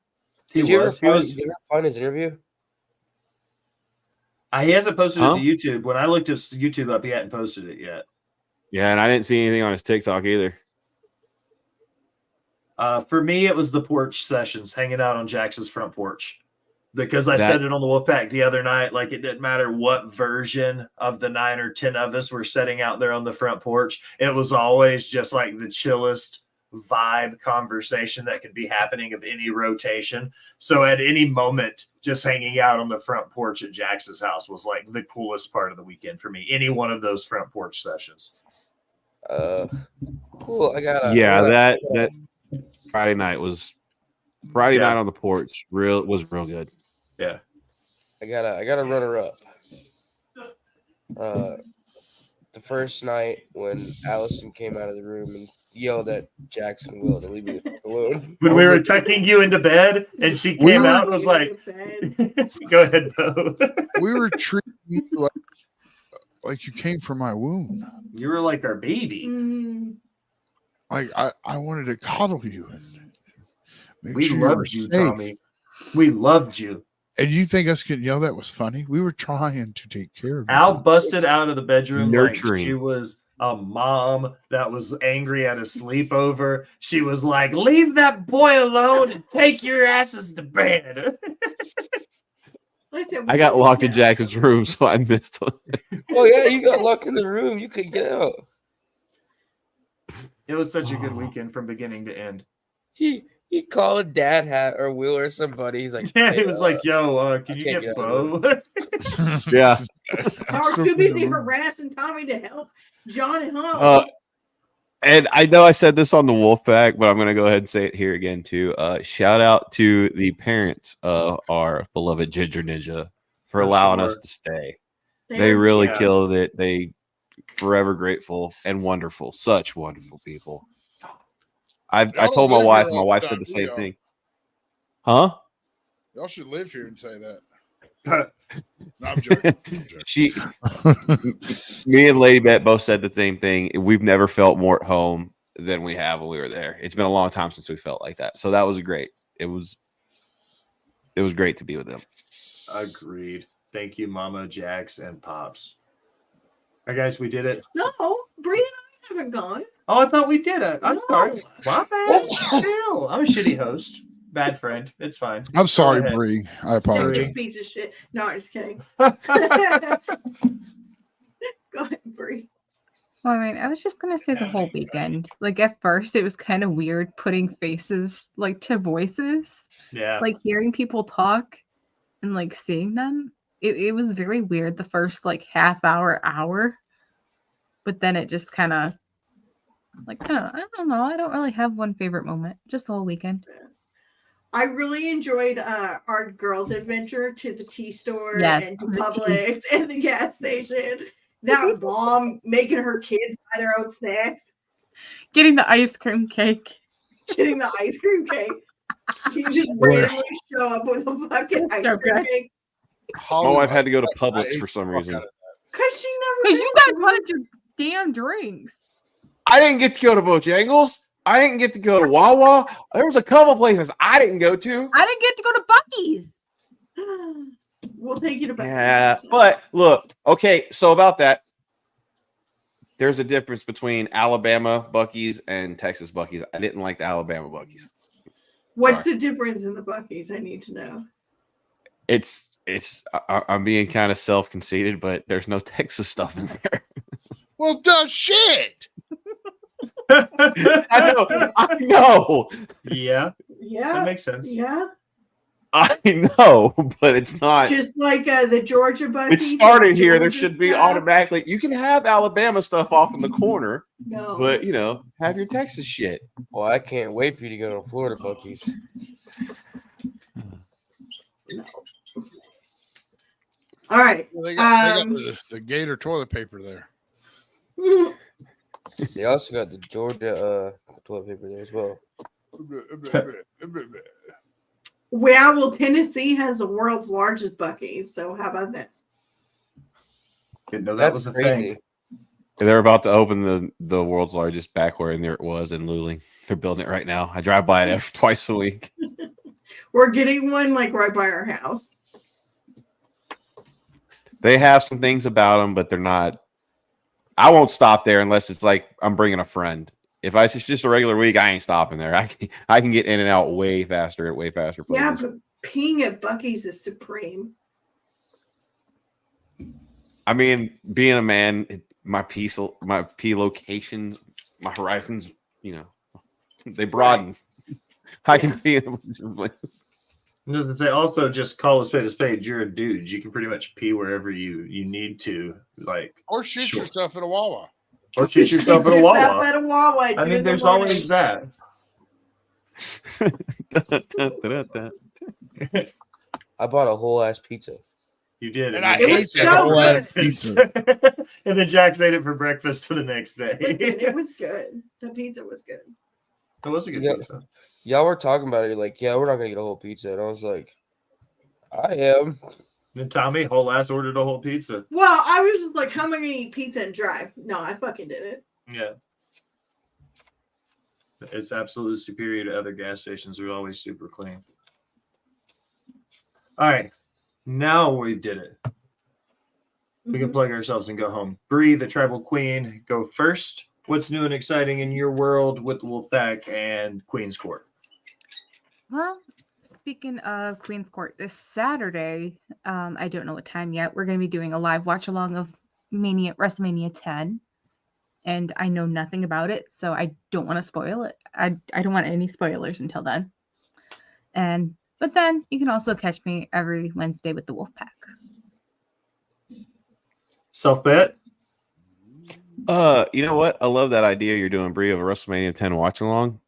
Did you ever find his interview? He hasn't posted Huh? it to YouTube. When I looked his YouTube up, he hadn't posted it yet. Yeah, and I didn't see anything on his TikTok either. For me, it was the porch sessions, hanging out on Jax's front porch. Because I said it on the Wolfpack the other night, like it didn't matter what version of the 9 or 10 of us were sitting out there on the front porch. It was always just like the chillest vibe conversation that could be happening of any rotation. So at any moment, just hanging out on the front porch at Jax's house was like the coolest part of the weekend for me. Any one of those front porch sessions. Cool. That Friday night night on the porch was real good. Yeah. I got a runner up. The first night when Allison came out of the room and yelled at Jackson Will to leave me alone. When we were tucking you into bed and she came out and was like, go ahead, Bo. We were treating you like you came from my womb. You were like our baby. Like I wanted to coddle you and make we sure loved you, Tommy. We loved you. And you think us getting yelled at was funny? We were trying to take care of you. Al busted out of the bedroom Nurturing. like she was a mom that was angry at a sleepover. She was like, leave that boy alone and take your asses to bed. I got locked in Jackson's room, so I missed him. Oh, yeah, you got locked in the room. You couldn't get out. It was such a good weekend from beginning to end. He called Dad Hat or Will or somebody. He's like, Yeah, hey, he was like, yo, can you get Bo? Yeah. I was too busy harassing Tommy to help John home. And I know I said this on the Wolfpack, but I'm going to go ahead and say it here again, too. Shout out to the parents of our beloved Ginger Ninja for allowing us to stay. They really killed it. They forever grateful and wonderful. Such wonderful people. I told my wife, and my wife said the same thing. Huh? Y'all should live here and say that. No, I'm joking. Me and Lady Bet both said the same thing. We've never felt more at home than we have when we were there. It's been a long time since we felt like that. So that was great. It was great to be with them. Agreed. Thank you, Mama, Jax, and Pops. All right, guys, we did it. No, Bree and I haven't gone. Oh, I thought we did it. I'm sorry. My bad. Hell, I'm a shitty host. Bad friend. It's fine. I'm sorry, Bree. I apologize. You piece of shit. No, I'm just kidding. Go ahead, Bree. Well, I mean, I was just gonna say the whole weekend. Like at first, it was kind of weird putting faces like to voices. Yeah. Like hearing people talk and like seeing them. It was very weird the first like half hour. But then it just kind of I don't know. I don't really have one favorite moment. Just the whole weekend. I really enjoyed our girls' adventure to the tea store and to the Publix and the gas station. That mom making her kids buy their own snacks. Getting the ice cream cake. Getting the ice cream cake. You just randomly show up with a fucking ice cream cake. My wife had to go to Publix for some reason. Because she never. Because you guys wanted your damn drinks. I didn't get to go to Bojangles. I didn't get to go to Wawa. There was a couple places I didn't go to. I didn't get to go to Buc-ee's. We'll take you to Buc-ee's. Yeah, but look, okay, so about that, there's a difference between Alabama Buc-ee's and Texas Buc-ee's. I didn't like the Alabama Buc-ee's. What's the difference in the Buc-ee's? I need to know. I'm being kind of self-conceited, but there's no Texas stuff in there. Well, duh, shit. I know. Yeah. Yeah. That makes sense. Yeah. I know, but it's not. Just like the Georgia Buc-ee's. It started here. There should be automatically. You can have Alabama stuff off in the corner, but have your Texas shit. Well, I can't wait for you to go to Florida Buc-ee's. All right. Well, they got the Gator toilet paper there. They also got the Georgia toilet paper there as well. Well, Tennessee has the world's largest Buc-ee's, so how about that? Didn't know that That's was a crazy. thing. They're about to open the world's largest backware, and there it was in Luling. They're building it right now. I drive by it twice a week. We're getting one like right by our house. They have some things about them, but they're not. I won't stop there unless it's like I'm bringing a friend. If it's just a regular week, I ain't stopping there. I can get in and out way faster at way faster Yeah, places. but peeing at Buc-ee's is supreme. I mean, being a man, my pee locations, my horizons, they broaden. Right. I can pee in different places. It doesn't say also just call a spade a spade. You're a dude. You can pretty much pee wherever you need to, or shoot yourself at a Wawa. Or shoot yourself at a Wawa. At a Wawa. I mean, there's always that. I bought a whole ass pizza. You did, and I hate that whole ass pizza. And then Jax ate it for breakfast for the next day. It was good. The pizza was good. It was a good pizza. Y'all were talking about it. You're like, yeah, we're not gonna get a whole pizza, and I was like, I am. And Tommy whole ass ordered a whole pizza. Well, I was just like, how am I gonna eat pizza and drive? No, I fucking did it. Yeah. It's absolutely superior to other gas stations. They're always super clean. All right. Now we did it. We can plug ourselves and go home. Bree, the tribal queen, go first. What's new and exciting in your world with Wolfpack and Queen's Court? Well, speaking of Queen's Court, this Saturday, I don't know what time yet, we're going to be doing a live watch along of WrestleMania 10. And I know nothing about it, so I don't want to spoil it. I don't want any spoilers until then. But then you can also catch me every Wednesday with the Wolfpack. Self-bet? You know what? I love that idea you're doing, Brie, of a WrestleMania 10 watch along.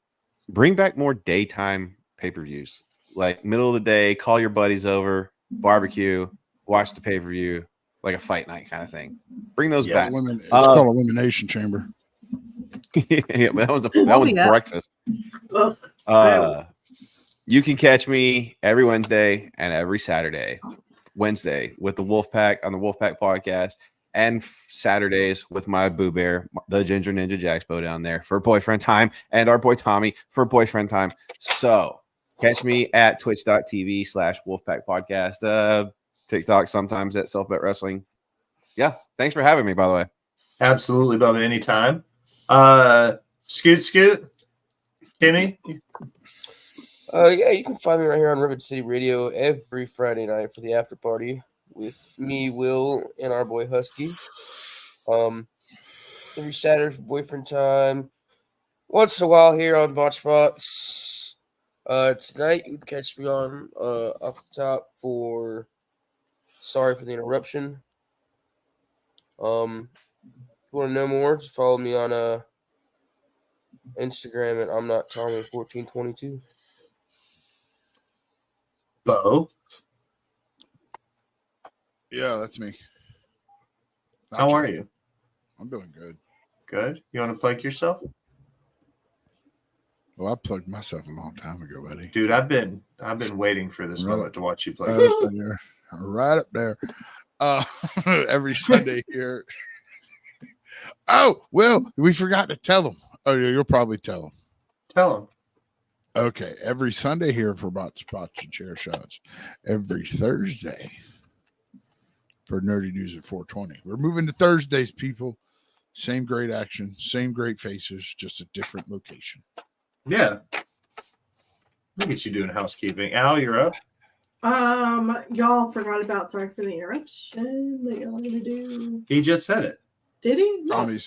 Bring back more daytime pay-per-views. Like middle of the day, call your buddies over, barbecue, watch the pay-per-view, like a fight night kind of thing. Bring those back. It's called Elimination Chamber. Yeah, but that was breakfast. You can catch me every Wednesday and every Saturday. Wednesday with the Wolfpack on the Wolfpack podcast, and Saturdays with my Boo Bear, the Ginger Ninja Jaxpo down there for boyfriend time, and our boy Tommy for boyfriend time. So catch me at twitch.tv/Wolfpack podcast, TikTok, sometimes at Self Bet Wrestling. Yeah, thanks for having me, by the way. Absolutely, Bubba, anytime. Scoot, Kenny. Yeah, you can find me right here on Rivet City Radio every Friday night for the after party with me, Will, and our boy Husky. Every Saturday for boyfriend time. Once in a while here on Botch Spots. Tonight you can catch me on off the top for Sorry for the Interruption. If you want to know more, just follow me on Instagram at I'm Not Tommy 1422. Bo. Yeah, that's me. How are you? I'm doing good. Good. You want to plug yourself? Well, I plugged myself a long time ago, buddy. Dude, I've been waiting for this moment to watch you play. Right up there. Every Sunday here. Oh, well, we forgot to tell them. Oh, yeah, you'll probably tell them. Tell them. Okay, every Sunday here for Bot Spots and Chair Shots. Every Thursday for Nerdy News at 420. We're moving to Thursdays, people. Same great action, same great faces, just a different location. Yeah. Look at you doing housekeeping. Al, you're up. Y'all forgot about Sorry for the Interruption that y'all gonna do. He just said it. Did he? No.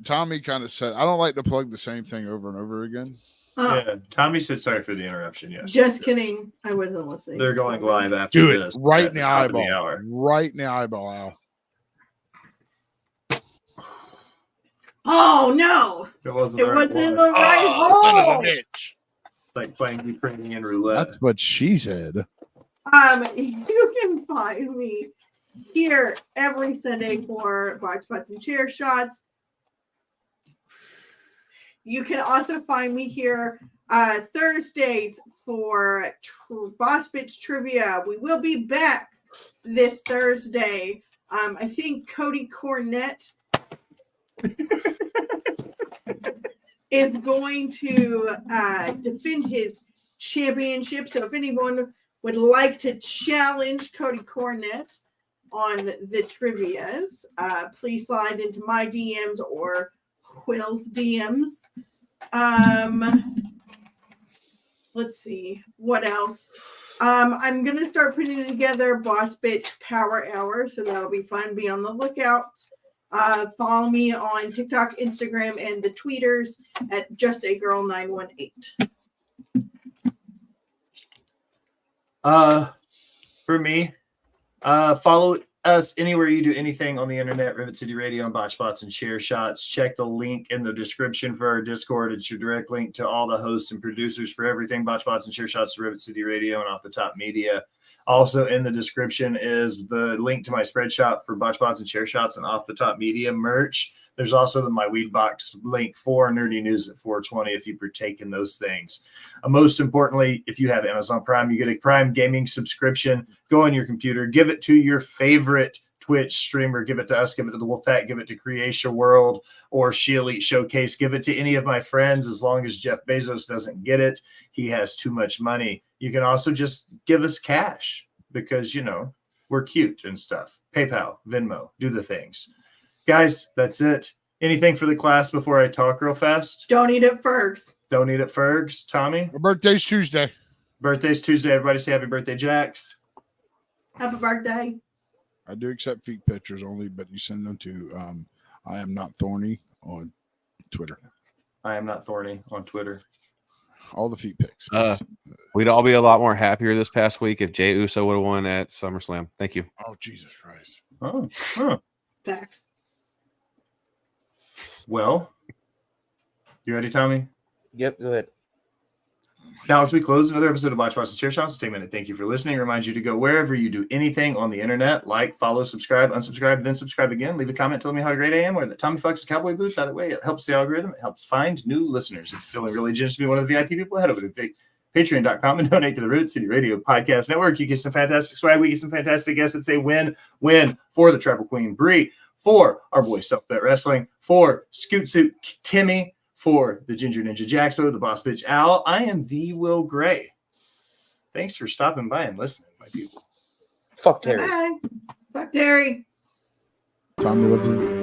Tommy kind of said, I don't like to plug the same thing over and over again. Yeah, Tommy said sorry for the interruption. Yes. Just kidding. I wasn't listening. They're going live after Do this. it right in the eyeball. Right in the eyeball, Al. Oh no! It wasn't in the right hole. It's like playing Ukrainian roulette. That's what she said. You can find me here every Sunday for Botch Spots and Chair Shots. You can also find me here Thursdays for Boss Bitch Trivia. We will be back this Thursday I think Cody Cornett is going to defend his championship. So if anyone would like to challenge Cody Cornett on the trivias, please slide into my DMs or Quill's DMs. Let's see what else. I'm gonna start putting together Boss Bitch Power Hour, so that'll be fun. Be on the lookout. Follow me on TikTok, Instagram, and the tweeters at justagirl918. For me, follow us anywhere you do anything on the internet, Rivet City Radio and Botch Spots and Share Shots. Check the link in the description for our Discord. It's your direct link to all the hosts and producers for everything Botch Spots and Share Shots, Rivet City Radio, and Off the Top Media. Also in the description is the link to my spread shop for Botch Spots and Share Shots and Off the Top Media merch. There's also my Weed Box link for Nerdy News at 420 if you partake in those things. Most importantly, if you have Amazon Prime, you get a Prime Gaming subscription. Go on your computer, give it to your favorite Twitch streamer, give it to us, give it to the Wolfpack, give it to Creation World or She Elite Showcase, give it to any of my friends as long as Jeff Bezos doesn't get it. He has too much money. You can also just give us cash because, we're cute and stuff. PayPal, Venmo, do the things. Guys, that's it. Anything for the class before I talk real fast? Don't eat at Ferg's. Don't eat at Ferg's. Tommy? My birthday's Tuesday. Birthday's Tuesday. Everybody say happy birthday, Jax. Happy birthday. I do accept feet pictures only, but you send them to I am not thorny on Twitter. I am not thorny on Twitter. All the feet pics. We'd all be a lot more happier this past week if Jey Uso would have won at SummerSlam. Thank you. Oh, Jesus Christ. Oh, huh. Facts. Well, you ready, Tommy? Yep, go ahead. Now, as we close another episode of Botch Spots and Chair Shots, take a minute. Thank you for listening. Remind you to go wherever you do anything on the internet. Like, follow, subscribe, unsubscribe, then subscribe again. Leave a comment telling me how great I am or that Tommy fucks cowboy boots. Either way, it helps the algorithm. It helps find new listeners. If you're feeling really generous to be one of the VIP people, head over to patreon.com and donate to the Rivet City Radio Podcast Network. You get some fantastic swag. We get some fantastic guests that say win for the Tribal Queen Bree, for our boy Self Bet Wrestling, for Scoot Suit Timmy, for the Ginger Ninja Jaxpo, the Boss Bitch Owl. I am the Will Gray. Thanks for stopping by and listening, my people. Fuck Terry. Bye. Fuck Terry. Tommy lives in